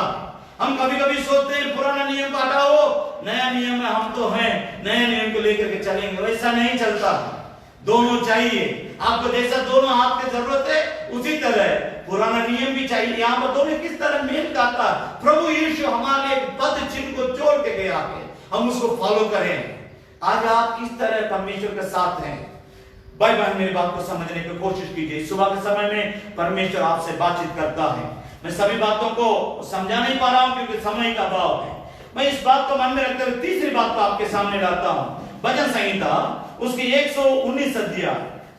हम कभी कभी सोचते हैं पुराना नियम को हटाओ, नया नियम में हम तो हैं, नया नियम को लेकर के चलेंगे। वैसा नहीं चलता, दोनों चाहिए। आपको जैसा दोनों हाथ की जरूरत है उसी तरह पुराना नियम भी चाहिए। यहाँ पर दोनों किस तरह मेल खाता। प्रभु यीशु हमारे लिए पद चिन्ह को जोड़ के गया है, हम उसको फॉलो करें। आज आप किस तरह परमेश्वर के साथ हैं? भाई बहन मेरी बात को समझने की कोशिश कीजिए। सुबह के समय में परमेश्वर आपसे बातचीत करता है। मैं सभी बातों को समझा नहीं पा रहा हूं क्योंकि समय का अभाव है। मैं इस बात को मन में रखते हुए तीसरी बात को आपके सामने लाता हूं। भजन संहिता उसकी 119 अध्याय,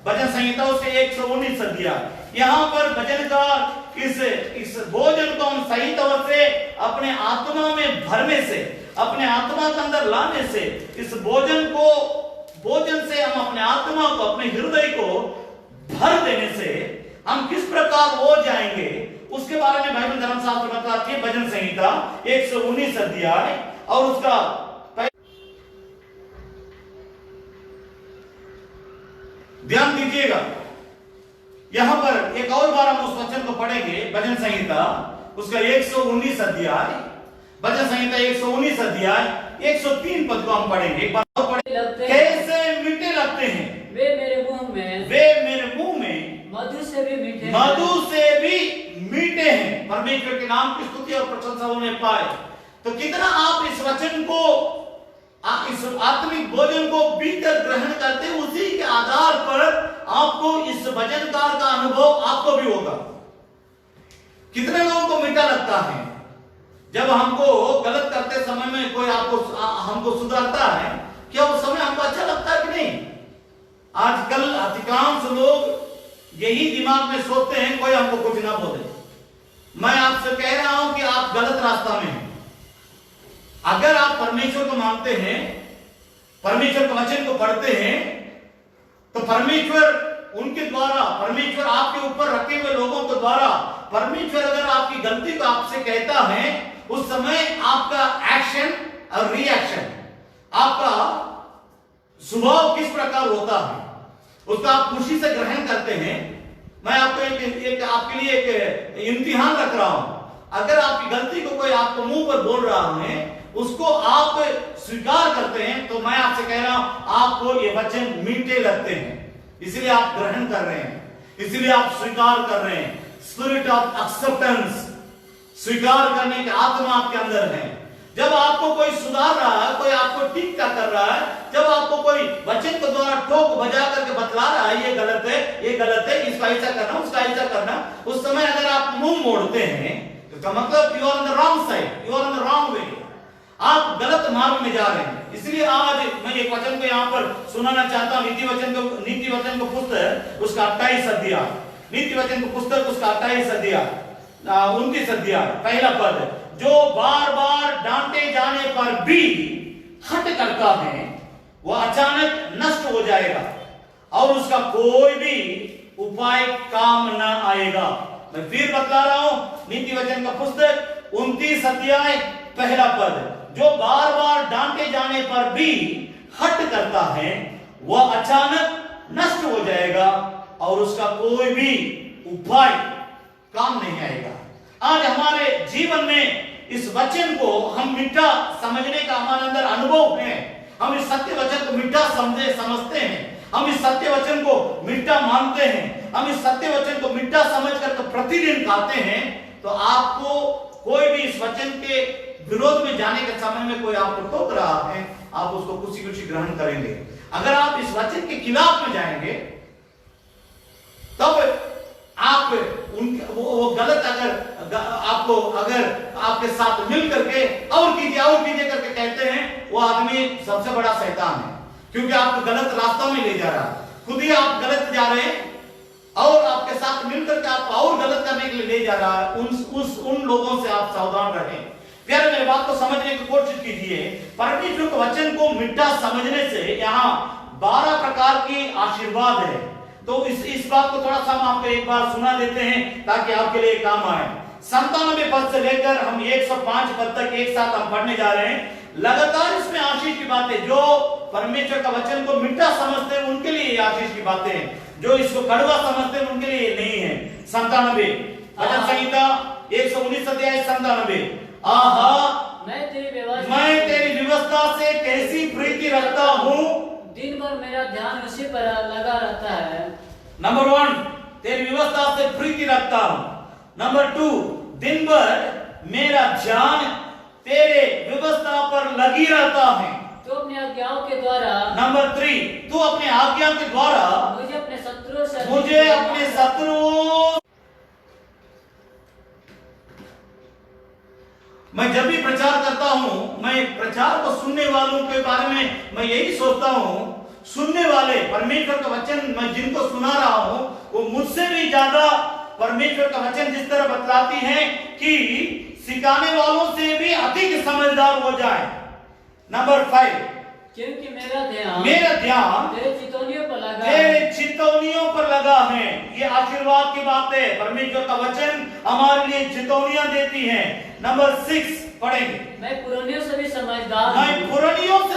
भजन संहिता उसके 119 अध्याय। यहाँ पर भजनकार इस भोजन को हम सही तौर से अपने आत्मा में भरने से, अपने आत्मा के अंदर लाने से, इस भोजन से हम अपने आत्मा को, अपने हृदय को भर देने से हम किस प्रकार हो जाएंगे उसके बारे में बाइबल धर्मशास्त्र बताती है। भजन संहिता 119 अध्याय और उसका ध्यान दीजिएगा। यहां पर एक और बार हम उस वचन को पढ़ेंगे। भजन संहिता उसका 119 अध्याय, भजन संहिता 119 अध्याय 103 पद को हम पढ़ेंगे। एक बार कैसे मीठे लगते हैं वे मेरे मुंह में, वे मेरे मुंह में मधु से भी मीठे, मधु से भी मीठे हैं। परमेश्वर के नाम की स्तुति और प्रशंसा होने पाए। तो कितना आप इस वचन को, इस आत्मिक भोजन को भीतर ग्रहण करते, उसी के आधार पर आपको इस भजनकार का अनुभव आपको भी होगा। कितने लोगों को मीठा लगता है जब हमको गलत करते समय में कोई हमको सुधारता है, क्या उस समय हमको अच्छा लगता है कि नहीं? आजकल अधिकांश लोग यही दिमाग में सोचते हैं कोई हमको कुछ ना बोले। मैं आपसे कह रहा हूं कि आप गलत रास्ता में हैं। अगर आप परमेश्वर को मानते हैं, परमेश्वर के वचन को पढ़ते हैं, तो परमेश्वर उनके द्वारा, परमेश्वर आपके ऊपर रखे हुए लोगों के द्वारा, परमेश्वर अगर आपकी गलती को आपसे कहता है, उस समय आपका एक्शन और रिएक्शन, आपका स्वभाव किस प्रकार होता है, उसका आप खुशी से ग्रहण करते हैं। मैं आपको आपके लिए एक इम्तिहान रख रहा हूं। अगर आपकी गलती को कोई आपको मुंह पर बोल रहा है, उसको आप स्वीकार करते हैं, तो मैं आपसे कह रहा हूं आपको ये वचन मीठे लगते हैं, इसलिए आप ग्रहण कर रहे हैं, इसलिए आप स्वीकार कर रहे हैं। स्पिरिट ऑफ एक्सेप्टेंस, स्वीकार करने की आत्मा आपके अंदर है। जब आपको कोई सुधार रहा है, कोई आपको ठीक कर रहा है, जब आपको कोई वचन के द्वारा ठोक बजा करके बतला रहा है ये गलत है, ये गलत है, इसका ऐसा करना, उसका ऐसा करना, उस समय अगर आप मुंह मोड़ते हैं तो मतलब you are on the wrong side, you are on the wrong way, आप गलत मार्ग में जा रहे हैं। इसलिए आज मैं एक वचन को यहाँ पर सुनाना चाहता हूँ। नीति वचन को पुस्तक उसका 28 अध्याय, नीति वचन को पुस्तक उसका 28 अध्याय 29 अध्याय पहला पद। जो बार बार डांटे जाने पर भी हट करता है वह अचानक नष्ट हो जाएगा और उसका कोई भी उपाय काम न आएगा। मैं फिर बतला रहा हूं, नीति वचन का पुस्तक 29 अध्याय पहला पद। जो बार बार डांटे जाने पर भी हट करता है वह अचानक नष्ट हो जाएगा और उसका कोई भी उपाय काम नहीं आएगा। आज हमारे जीवन में इस वचन को हम मीठा समझने का हमारे अंदर अनुभव है। हम इस सत्य वचन को मीठा समझते हैं, हम इस सत्य वचन को मीठा मानते हैं, हम इस सत्य वचन को मीठा समझकर प्रतिदिन खाते हैं, तो आपको कोई भी इस वचन के विरोध में जाने के समय में कोई आपको टोक रहा है, आप उसको खुशी खुशी ग्रहण करेंगे। अगर आप इस वचन के खिलाफ में जाएंगे तब आप वो गलत अगर आपके साथ मिल करके और कीजिए करके कहते हैं, वो आदमी सबसे बड़ा शैतान है, क्योंकि आपको गलत रास्ता में ले जा रहा है। खुद ही आप गलत जा रहे हैं और आपके साथ मिलकर के आप और गलत करने के लिए ले जा रहा है। उन लोगों से आप सावधान रहें। प्यारे मेरे बात को समझने की कोशिश कीजिए। परमेश्वर के वचन को मीठा समझने से यहाँ 12 प्रकार की आशीर्वाद है। तो इस बात को थोड़ा सा हम आपको एक बार सुना देते हैं ताकि आपके लिए काम आए। 97 पद से लेकर हम 105 पद तक एक साथ हम पढ़ने जा रहे हैं। लगातार इसमें आशीष की बातें, जो परमेश्वर का वचन को मीठा समझते हैं उनके लिए ये आशीष की बातें हैं, जो इसको कड़वा समझते हैं उनके लिए नहीं है। 97 भजन संहिता 119 अध्याय 97। आहा, मैं तेरी व्यवस्था से कैसी प्रीति रखता हूँ, दिन भर मेरा ध्यान उसी पर लगा रहता है। नंबर 1, तेरी व्यवस्था से प्रीति रखता हूँ। नंबर 2, दिन भर मेरा ध्यान तेरे व्यवस्था पर लगी रहता है। तो अपने आज्ञाओं के द्वारा। नंबर 3, तू अपने आज्ञा के द्वारा मुझे अपने शत्रुओं मैं जब भी प्रचार करता हूं, मैं प्रचार को सुनने वालों के बारे में मैं यही सोचता हूं, सुनने वाले परमेश्वर का वचन मैं जिनको सुना रहा हूं वो मुझसे भी ज्यादा परमेश्वर का वचन जिस तरह बतलाती है कि सिखाने वालों से भी अधिक समझदार हो जाए। नंबर 5, क्योंकि मेरा ध्यान तेरे चितौनियों पर लगा है। ये आशीर्वाद की बात है। परमेश्वर का वचन हमारे लिए चितौनियां देती है। नंबर 6 पढ़ेंगे। मैं पुरानियों से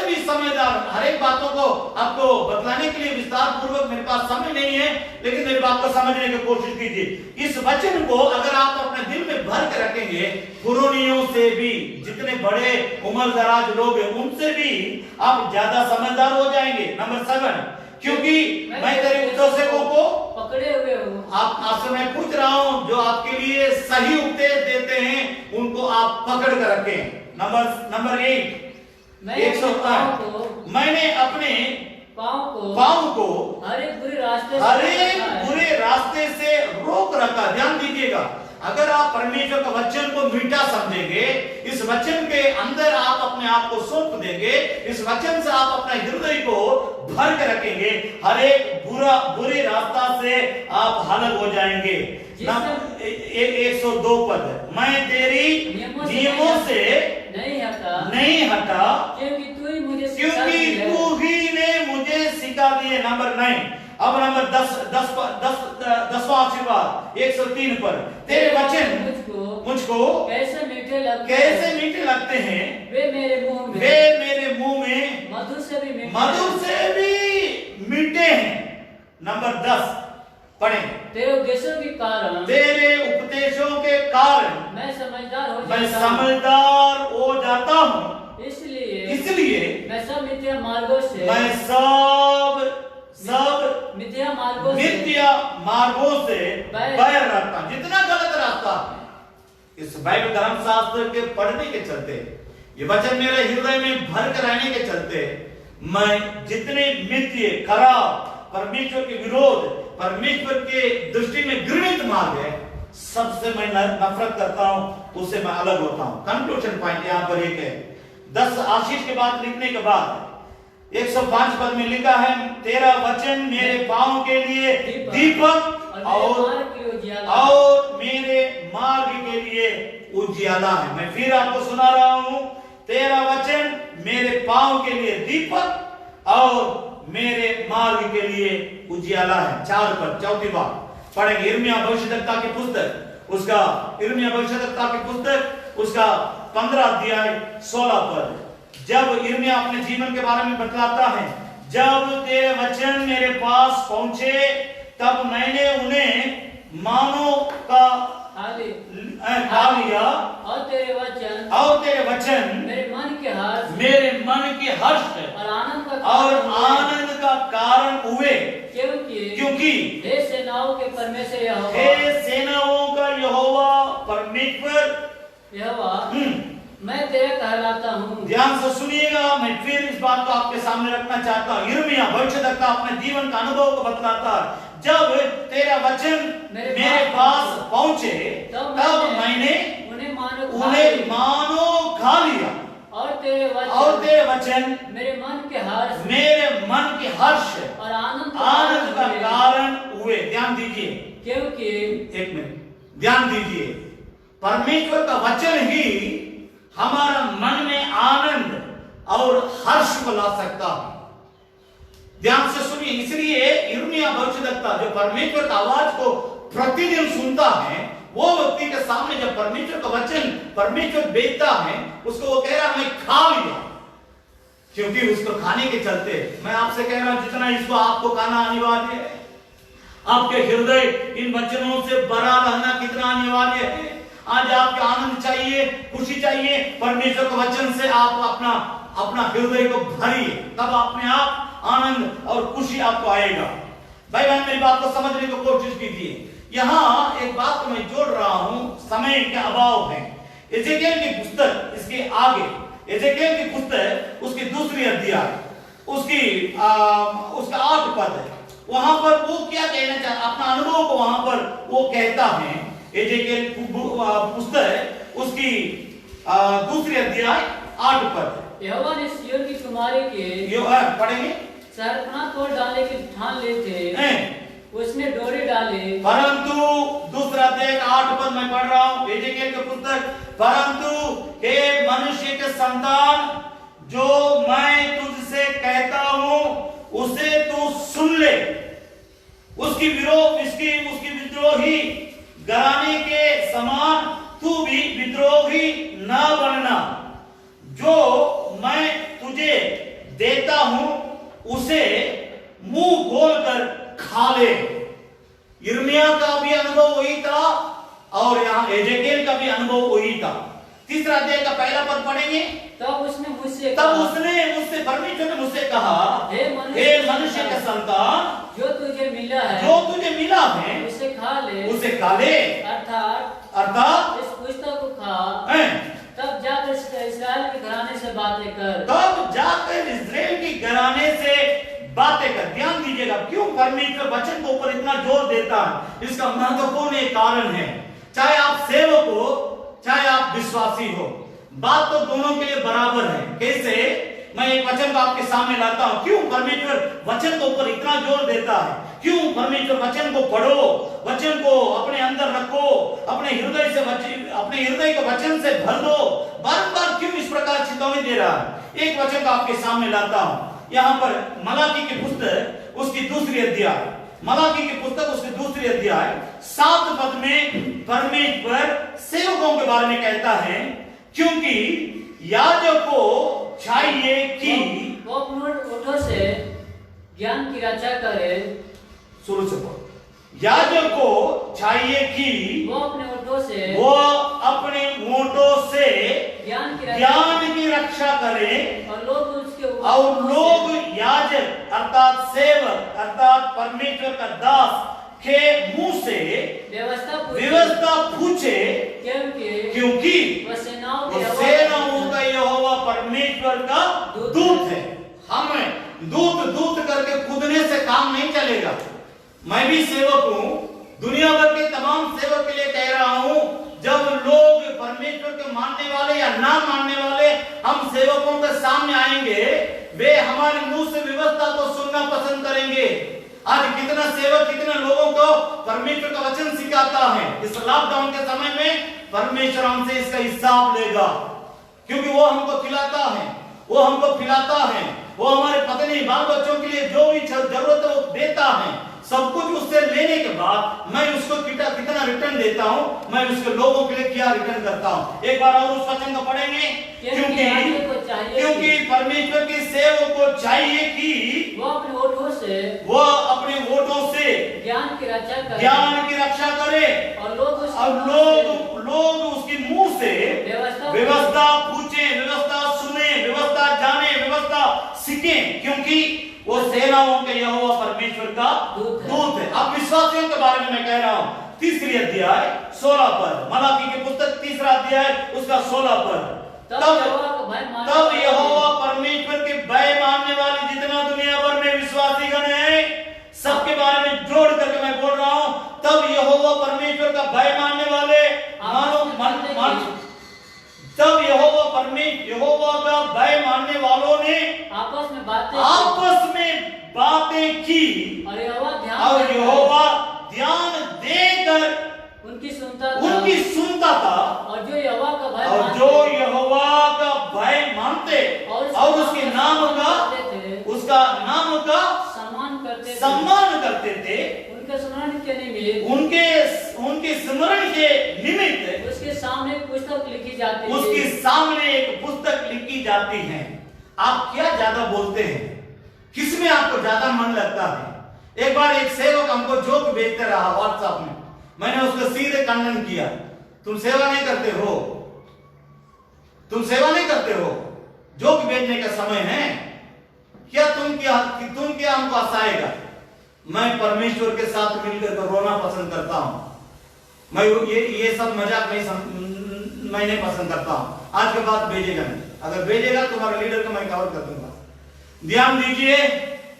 भी समझदार हर एक बातों को आपको बतलाने के लिए विस्तार पूर्वक मेरे पास समय नहीं है, लेकिन मेरी बात को समझने की कोशिश कीजिए। इस वचन को अगर आप अपने दिल में भर के रखेंगे, पुरानियों से भी, जितने बड़े उम्र दराज लोग हैं उनसे भी आप ज्यादा समझदार हो जाएंगे। नंबर 7, क्योंकि मैं तेरे उपदेशकों को पकड़े हुए हूँ। आपसे मैं पूछ रहा हूँ, जो आपके लिए सही उपदेश देते हैं उनको आप पकड़ कर रखें। नंबर 8, मैंने अपने पाँव को हर एक बुरे रास्ते से रोक रखा। ध्यान दीजिएगा, अगर आप परमेश्वर का वचन को मीठा समझेंगे, इस वचन के अंदर आप अपने आप को सौंप देंगे, इस वचन से आप अपने हृदय को भर के रखेंगे, हर एक बुरे रास्ता से आप अलग हो जाएंगे। 102 पद, मैं तेरी नियमों से नहीं हटा क्योंकि तू ही ने मुझे सिखा दिए। नंबर 9, अब नंबर 10वां आशीर्वाद 103 पर, तेरे वचन मुझको कैसे मीठे लगते हैं, वे मेरे मुंह में मधुर से भी मीठे हैं। नंबर 10 पढ़ें। तेरे उपदेशों के कारण मैं समझदार हो जाता हूँ। इसलिए मैं सब मिथ्या मार्गों से बैर रखता हूं। जितना गलत रास्ता है, इस बाइबल धर्मशास्त्र के पढ़ने के चलते, ये वचन मेरे हृदय में भर कर रहने के चलते, मैं जितने मिथ्य, खराब, परमेश्वर के विरोध, परमेश्वर के दृष्टि में घृणित मार्ग है, सबसे मैं नफरत करता हूं, उससे मैं अलग होता हूं। कंक्लूजन पॉइंट यहां पर एक है। 10 आशीष के बाद लिखने के बाद 105 पद में लिखा है, तेरा वचन मेरे पांव के लिए दीपक और मेरे मार्ग के लिए उजियाला है। मैं फिर आपको सुना रहा हूं, तेरा वचन मेरे पांव के लिए दीपक और मेरे मार्ग के लिए उजियाला है। 4 पद, चौथी बात पढ़ेंगे। यिर्मयाह भविष्यद्वक्ता की पुस्तक, यिर्मयाह भविष्यद्वक्ता की पुस्तक, उसका 15 अध्याय 16 पद। जब यिर्मयाह अपने जीवन के बारे में बतलाता है, जब तेरे वचन मेरे पास पहुंचे तब मैंने उन्हें मानों का खा लिया और तेरे वचन मेरे मन के हर्ष और आनंद का कारण हुए, क्योंकि हे सेनाओं के परमेश्वर हे सेनाओं का यहोवा परमेश्वर यहोवा मैं तेरा कहलाता हूँ। ध्यान से सुनिएगा, मैं फिर इस बात को आपके सामने रखना चाहता हूँ। यिर्मयाह भविष्यद्वक्ता अपने जीवन का अनुभव को बतलाता है। जब तेरा वचन मेरे पास पहुंचे तब मैंने उन्हें मानो खा लिया और तेरे वचन मेरे मन के हर्ष और आनंद का कारण हुए। ध्यान दीजिए, क्योंकि एक मिनट ध्यान दीजिए, परमेश्वर का वचन ही हमारा मन में आनंद और हर्ष को ला सकता है। ध्यान से सुनिए, इसलिए यिर्मयाह भविष्यद्वक्ता जो परमेश्वर का आवाज को प्रतिदिन सुनता है, वो व्यक्ति के सामने जब परमेश्वर का वचन परमेश्वर बेचता है, उसको वो कह रहा मैं खा लिया, क्योंकि उसको खाने के चलते मैं आपसे कह रहा हूं जितना इसको आपको खाना अनिवार्य है, आपके हृदय इन वचनों से भरा रहना कितना अनिवार्य है। आज आपको आनंद चाहिए, खुशी चाहिए, परमेश्वर के वचन से आप अपना हृदय को भरिए, तब अपने आप आनंद और खुशी आपको आएगा। भाई बहन मेरी बात को समझने की कोशिश कीजिए। यहाँ एक बात को मैं जोड़ रहा हूं, समय के अभाव है। एजेकियल की पुस्तक, इसके आगे एजेकियल की पुस्तक उसकी दूसरी अध्याय उसका 8 पद है। वहां पर वो क्या कहना चाहता, अपना अनुभव को वहां पर वो कहता है। एजेकियल पुस्तक उसकी दूसरी अध्याय 8 पद। यहोवा ने सिय्योन की कुमारी के पढ़ेंगे, सरपना तोड़ डालने की ठान ले थे, उसने डोरी डाले, परंतु दूसरा अध्याय 8 पद मैं पढ़ रहा हूं एजेकियल की पुस्तक। परंतु हे मनुष्य के संतान, जो मैं तुझसे कहता हूं उसे तू सुन ले, उसकी विद्रोही घराने के समान तू भी विद्रोही ना बनना। जो मैं तुझे देता हूं उसे मुंह खोलकर खा ले। यिर्मयाह का भी अनुभव वही था और यहाँ एजेकियल का भी अनुभव वही था। तीसरा अध्याय का पहला पद पढ़ेंगे। तब उसने मुझसे परमेश्वर ने मुझसे कहा, हे मनुष्य के संतान, जो तुझे मिला है उसे खा ले, अर्थात इस पुस्तक को खा, तब जाकर इस्राएल के घराने से बातें कर। ध्यान दीजिएगा, क्यों परमेश्वर वचन के ऊपर इतना जोर देता है, इसका महत्वपूर्ण एक कारण है। चाहे आप सेवक हो, चाहे आप विश्वासी हो, बात तो दोनों के लिए बराबर है। कैसे? मैं एक वचन को आपके सामने लाता हूं। क्यों परमेश्वर वचन के ऊपर इतना जोर देता है? क्यों परमेश्वर वचन को पढ़ो, वचन को अपने अंदर रखो, अपने हृदय को वचन से भर दो, बार-बार क्यों इस प्रकार चेतावनी दे रहा है? एक वचन को आपके सामने लाता हूं। यहाँ पर मलाकी की पुस्तक उसकी दूसरी अध्याय 7 पद में परमेश्वर सेवकों के बारे में कहता है, क्योंकि याजक को चाहिए कि वो अपने ओठों से ज्ञान की रक्षा करे। शुरू से पढ़ो। याजक को चाहिए कि वो अपने ओठों से ज्ञान की रक्षा करे, और लोग याजक अर्थात सेवक अर्थात परमेश्वर का दास के मुंह से व्यवस्था पूछे, क्योंकि वह सेनाओं का यहोवा परमेश्वर का दूत है। हमें दूत करके कूदने से काम नहीं चलेगा। मैं भी सेवक हूं, दुनिया भर के तमाम सेवक के लिए कह रहा हूं, जब लोग परमेश्वर के मानने वाले या ना मानने वाले हम सेवकों के सामने आएंगे, वे हमारे मुंह से व्यवस्था को सुनना पसंद करेंगे। आज कितना सेवक कितने लोगों को परमेश्वर का वचन सिखाता है। इस लॉकडाउन के समय में परमेश्वर हमसे इसका हिसाब लेगा, क्योंकि वो हमको खिलाता है, वो हमको पिलाता है, वो हमारे पत्नी बाल बच्चों के लिए जो भी जरूरत है वो देता है। सब कुछ उससे लेने के बाद मैं उसको कितना रिटर्न देता हूं, मैं उसके लोगों के लिए क्या रिटर्न करता हूं। एक बार और उस वचन को पढ़ेंगे। क्योंकि परमेश्वर के सेवक को चाहिए कि वो अपने ओठों से ज्ञान की रक्षा करे, और लोग उसके मुंह से व्यवस्था पूछे, व्यवस्था सुने, व्यवस्था जाने, व्यवस्था सीखे, क्योंकि वो सेनाओं के यहोवा परमेश्वर का दूत है। अब विश्वासियों के बारे में मैं कह रहा हूं, 3 अध्याय 16 पद, मलाकी की पुस्तक 3 अध्याय उसका 16 पद। तब यहोवा परमेश्वर के भय मानने वाले जितना दुनिया भर में विश्वासी गण हैं, सबके बारे में जोड़ करके मैं बोल रहा हूं, तब यहोवा परमेश्वर का भय मानने वाले तब यहोवा का भय मानने वालों ने आपस में बातें की और यहोवा ध्यान देकर उनकी सुनता था। और जो यहोवा का भय मानते और उसके नाम का सम्मान करते थे, उनके स्मरण के निमित्त उनके स्मरण के निमित्त उसके सामने एक पुस्तक लिखी जाती है। उसके सामने एक पुस्तक लिखी जाती है। आप क्या ज्यादा बोलते हैं? किसमें आपको ज्यादा मन लगता है? एक बार एक सेवक हमको जोक भेजते रहा व्हाट्सएप में, मैंने उसको सीधे खंडन किया। तुम सेवा नहीं करते हो, तुम सेवा नहीं करते हो, जोक भेजने का समय है क्या? तुम क्या हमको हंसाएगा? मैं परमेश्वर के साथ मिलकर रोना पसंद करता हूं। मैं ये सब मजाक मैं नहीं पसंद करता हूं। आज के बाद भेजेगा नहीं, अगर भेजेगा तुम्हारे लीडर को मैं कवर कर दूंगा। ध्यान दीजिए,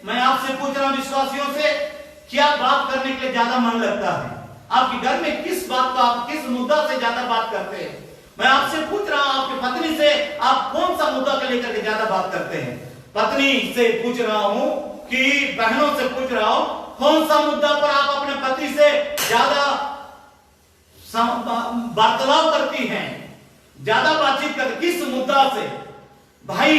मैं आपसे पूछ रहा हूं विश्वासियों से, क्या बात करने के लिए ज्यादा मन लगता है? आपके घर में किस बात का, आप किस मुद्दा से ज्यादा बात करते हैं? मैं आपसे पूछ रहा हूं, आपकी पत्नी से आप कौन सा मुद्दा को लेकर के ज्यादा बात करते हैं? पत्नी से पूछ रहा हूं कि बहनों से पूछ रहा हूं, कौन सा मुद्दा पर आप अपने पति से ज्यादा वार्तालाप करती हैं, ज्यादा बातचीत करती? किस मुद्दा से? भाई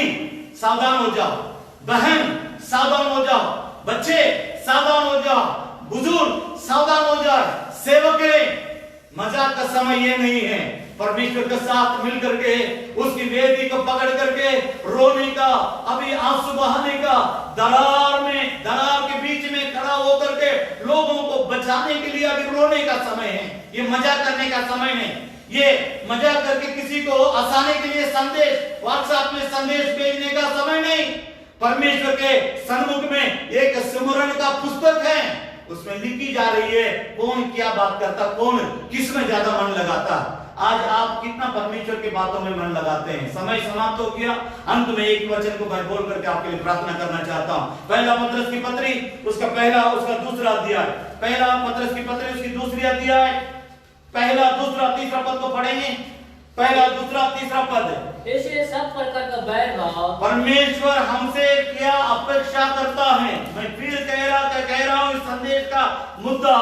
सावधान हो जाओ, बहन सावधान हो जाओ, बच्चे सावधान हो जाओ, बुजुर्ग सावधान हो जाए, सेवके मजाक का समय ये नहीं है। परमेश्वर के साथ मिलकर के उसकी वेदी को पकड़ करके रोने का, अभी आंसू बहाने का, दरार के बीच में खड़ा होकर के लोगों को बचाने के लिए अभी रोने का समय है। ये मजाक करने का समय नहीं, ये मजाक करके किसी को हंसाने के लिए संदेश व्हाट्सएप में संदेश भेजने का समय नहीं। परमेश्वर के सन्मुख में एक स्मरण का पुस्तक है, उसमें लिखी जा रही है कौन क्या बात करता, कौन किस में ज्यादा मन लगाता। आज आप कितना परमेश्वर की बातों में मन लगाते हैं? समय समाप्त हो गया। अंत में एक वचन को मैं बोल करके आपके लिए प्रार्थना करना चाहता हूं। पहला पत्रस की पत्री उसका दूसरा अध्याय, पहला पत्रस की पत्री उसकी दूसरी अध्याय, पहला दूसरा तीसरा पद को पढ़ेंगे। पहला दूसरा तीसरा पद, ऐसे सब प्रकार का बैर भाव परमेश्वर हमसे क्या अपेक्षा करता है? मैं फिर कह रहा हूं, इस संदेश का मुद्दा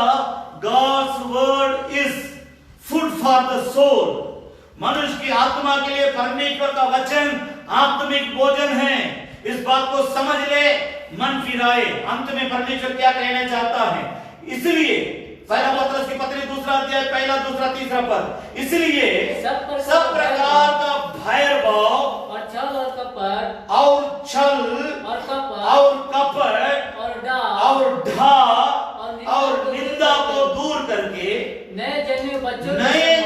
God's word is food for the soul। मनुष्य की आत्मा के लिए परमेश्वर का वचन आत्मिक भोजन है। इस बात को समझ ले, मन फिराए। अंत में परमेश्वर क्या कहना चाहता है? इसलिए पहला पत्रस की पत्री दूसरा अध्याय पहला दूसरा तीसरा पद, इसलिए सब प्रकार का भैरभाव और छल और कपट और कपट और ढा और निंदा को दूर करके नए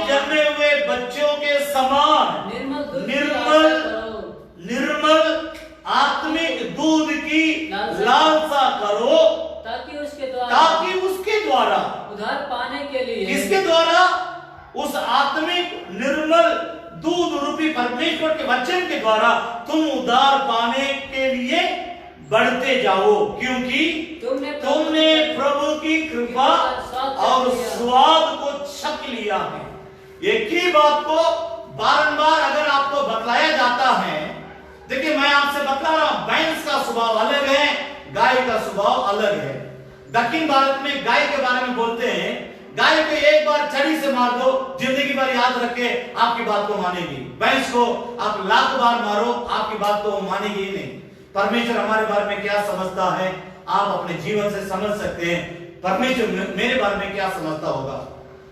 जन्मे हुए बच्चों के समान निर्मल आत्मिक दूध की लालसा करो, ताकि उसके द्वारा उद्धार पाने के लिए, किसके द्वारा? उस आत्मिक निर्मल दूध रूपी परमेश्वर के वचन के द्वारा तुम उद्धार पाने के लिए बढ़ते जाओ, क्योंकि तुमने प्रभु की कृपा और स्वाद को छक लिया है। एक ही बात को बारंबार अगर आपको बतलाया जाता है, देखिए मैं आपसे बता रहा हूं, भैंस का स्वभाव अलग है, गाय का स्वभाव अलग है। दक्षिण भारत में गाय के बारे में बोलते हैं, गाय को एक बार छड़ी से मार दो, जिंदगी भर याद रखे आपकी बात को मानेगी। भैंस को आप लाख बार मारो, आपकी बात को मानेगी ही नहीं। परमेश्वर हमारे बारे में क्या समझता है, आप अपने जीवन से समझ सकते हैं। परमेश्वर मेरे बारे में क्या समझता होगा?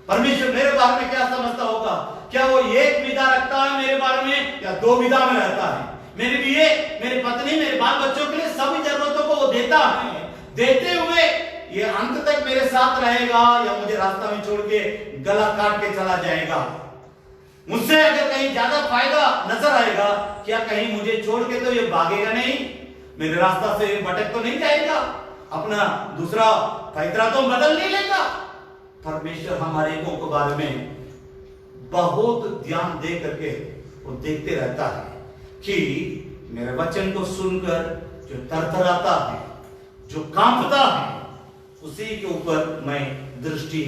परमेश्वर मेरे बारे में क्या समझता होगा? क्या वो एक विधा रखता है मेरे बारे में, या दो विधा में रहता है? मेरे लिए, मेरी पत्नी, मेरे बाल बच्चों के लिए सभी जरूरतों को वो देता है। देते हुए ये अंत तक मेरे साथ रहेगा या मुझे रास्ता में छोड़ के गला काट के चला जाएगा? मुझसे अगर कहीं ज्यादा फायदा नजर आएगा, क्या कहीं मुझे छोड़ के तो ये भागेगा नहीं, मेरे रास्ता से भटक तो नहीं जाएगा, अपना दूसरा फैसला तो बदल नहीं लेगा। परमेश्वर हमारे को के बारे में बहुत ध्यान दे करके वो देखते रहता है कि मेरे वचन को सुनकर जो थरथराता है, जो कांपता है, उसी के ऊपर मैं दृष्टि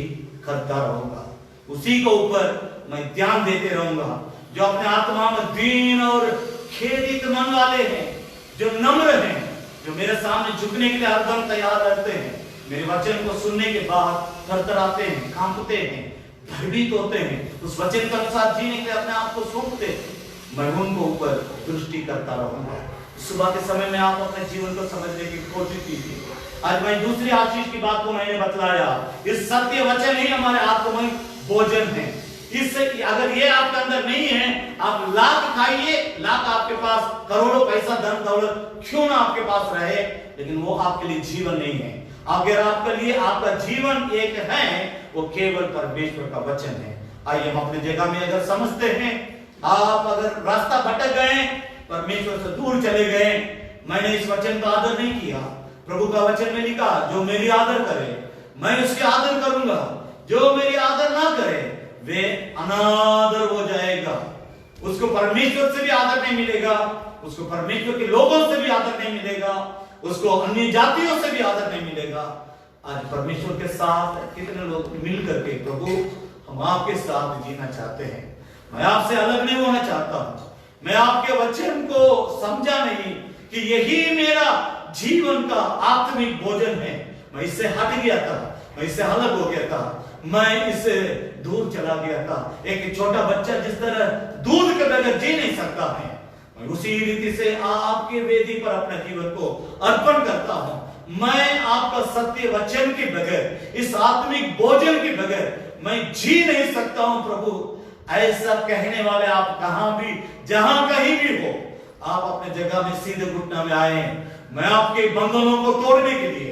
करता रहूंगा, उसी के ऊपर मैं ध्यान देते रहूंगा। जो अपने आत्मा में दीन और खेदित मन वाले हैं, जो नम्र हैं, जो मेरे सामने झुकने के लिए हरदम तैयार रहते हैं, मेरे वचन को सुनने के बाद थरथराते हैं, कांपते हैं, भयभीत होते हैं, उस वचन के अनुसार जीने के लिए अपने आप को सौंपते हैं, मैं उनको ऊपर दृष्टि करता रहूंगा। सुबह के समय में आप अपने जीवन को समझने की कोशिश कीजिए। आज मैं दूसरी आशीष की बात को मैंने बतलाया, इस सत्य वचन ही हमारे आत्मिक भोजन है। इससे अगर ये आपके अंदर नहीं है, आप लाख खाइए, लाख आपके पास करोड़ों पैसा धन दौलत क्यों ना आपके पास रहे, लेकिन वो आपके लिए जीवन नहीं है। अगर आपके लिए आपका जीवन एक है, वो केवल परमेश्वर का वचन है। आइए हम अपनी जगह में अगर समझते हैं, आप अगर रास्ता भटक गए, परमेश्वर से दूर चले गए, मैंने इस वचन का आदर नहीं किया, प्रभु का वचन में लिखा जो मेरी आदर करे मैं उसकी आदर करूंगा, जो मेरी आदर ना करे वे अनादर हो जाएगा। उसको परमेश्वर से भी आदर नहीं मिलेगा, उसको परमेश्वर के लोगों से भी आदर नहीं मिलेगा, उसको अन्य जातियों से भी आदर नहीं मिलेगा। आज परमेश्वर के साथ कितने लोग मिल करके प्रभु हम आपके साथ जीना चाहते हैं, मैं आपसे अलग नहीं होना चाहता हूं, मैं आपके वचन को समझा नहीं कि यही मेरा जीवन का आत्मिक भोजन है। मैं इससे हट गया था, मैं इससे अलग हो गया था, मैं इससे दूर चला गया था। एक छोटा बच्चा जिस तरह दूध के बगैर जी नहीं सकता है, मैं उसी रीति से आपके वेदी पर अपने जीवन को अर्पण करता हूं। मैं आपका सत्य वचन के बगैर, इस आत्मिक भोजन के बगैर मैं जी नहीं सकता हूं प्रभु। ऐसा कहने वाले आप कहां भी जहां कहीं भी हो, आप अपने जगह में सीधे घुटना में आए। मैं आपके बंधनों को तोड़ने के लिए,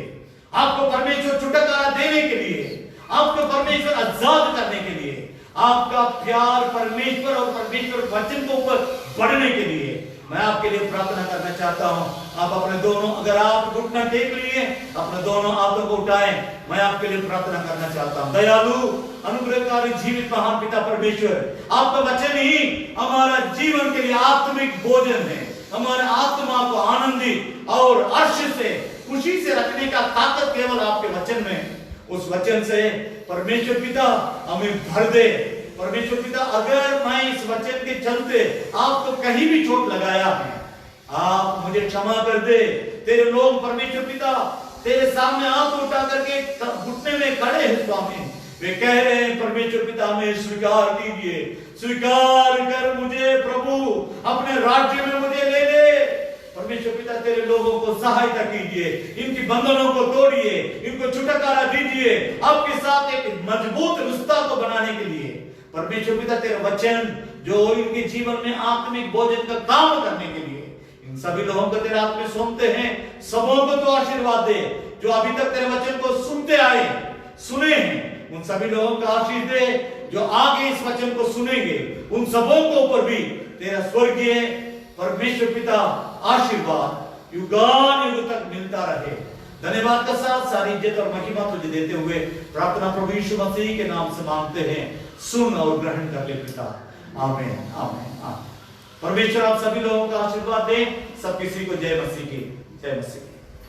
आपको परमेश्वर छुटकारा देने के लिए, आपको परमेश्वर आजाद करने के लिए, आपका प्यार परमेश्वर और परमेश्वर वचन के ऊपर बढ़ने के लिए मैं आपके लिए प्रार्थना करना चाहता हूं। आप अपने दोनों, अगर आप घुटना टेक लिए, अपने दोनों हाथों को उठाएं, मैं आपके लिए प्रार्थना करना चाहता हूं। दयालु अनुग्रहकारी जीवित महान पिता परमेश्वर, आपका वचन ही हमारा जीवन के लिए आत्मिक भोजन है। हमारे आत्मा को आनंदित और अर्श से खुशी से रखने का ताकत केवल आपके वचन में। उस वचन से परमेश्वर पिता हमें भर दे। परमेश्वर पिता, अगर मैं इस वचन के चलते आपको कहीं भी चोट लगाया है, आप मुझे क्षमा कर दे। तेरे लोग परमेश्वर पिता तेरे सामने हाथ उठा करके घुटने में खड़े हैं स्वामी, वे कह रहे हैं परमेश्वर पिता हमें स्वीकार कीजिए, स्वीकार कर मुझे प्रभु, अपने राज्य में मुझे ले ले। परमेश्वर पिता तेरे लोगों को सहायता कीजिए, इनकी बंधनों को तोड़िए, इनको छुटकारा दीजिए, आपके साथ एक मजबूत रिश्ता को बनाने के लिए। परमेश्वर पिता तेरे वचन जो इनके जीवन में आत्मिक भोजन का काम करने के लिए इन सभी लोगों को तेरे हाथ में सौंपते हैं। सबों को तो आशीर्वाद दे जो अभी तक तेरे वचन को सुनते आए, सुने हैं, उन सभी लोगों को आशीष दे जो आगे इस वचन को सुनेंगे, उन सबों को ऊपर भी तेरा स्वर्गीय परमेश्वर पिता आशीर्वाद युगान युग तक मिलता रहे। धन्यवाद का साथ सारी इज्जत और महिमा तुझे देते हुए प्रार्थना प्रभु यीशु मसीह के नाम से मांगते हैं, सुन और ग्रहण कर ले पिता। आमीन आमीन आमीन। परमेश्वर आप सभी लोगों का आशीर्वाद दे। सब किसी को जय मसीह की, जय मसीह।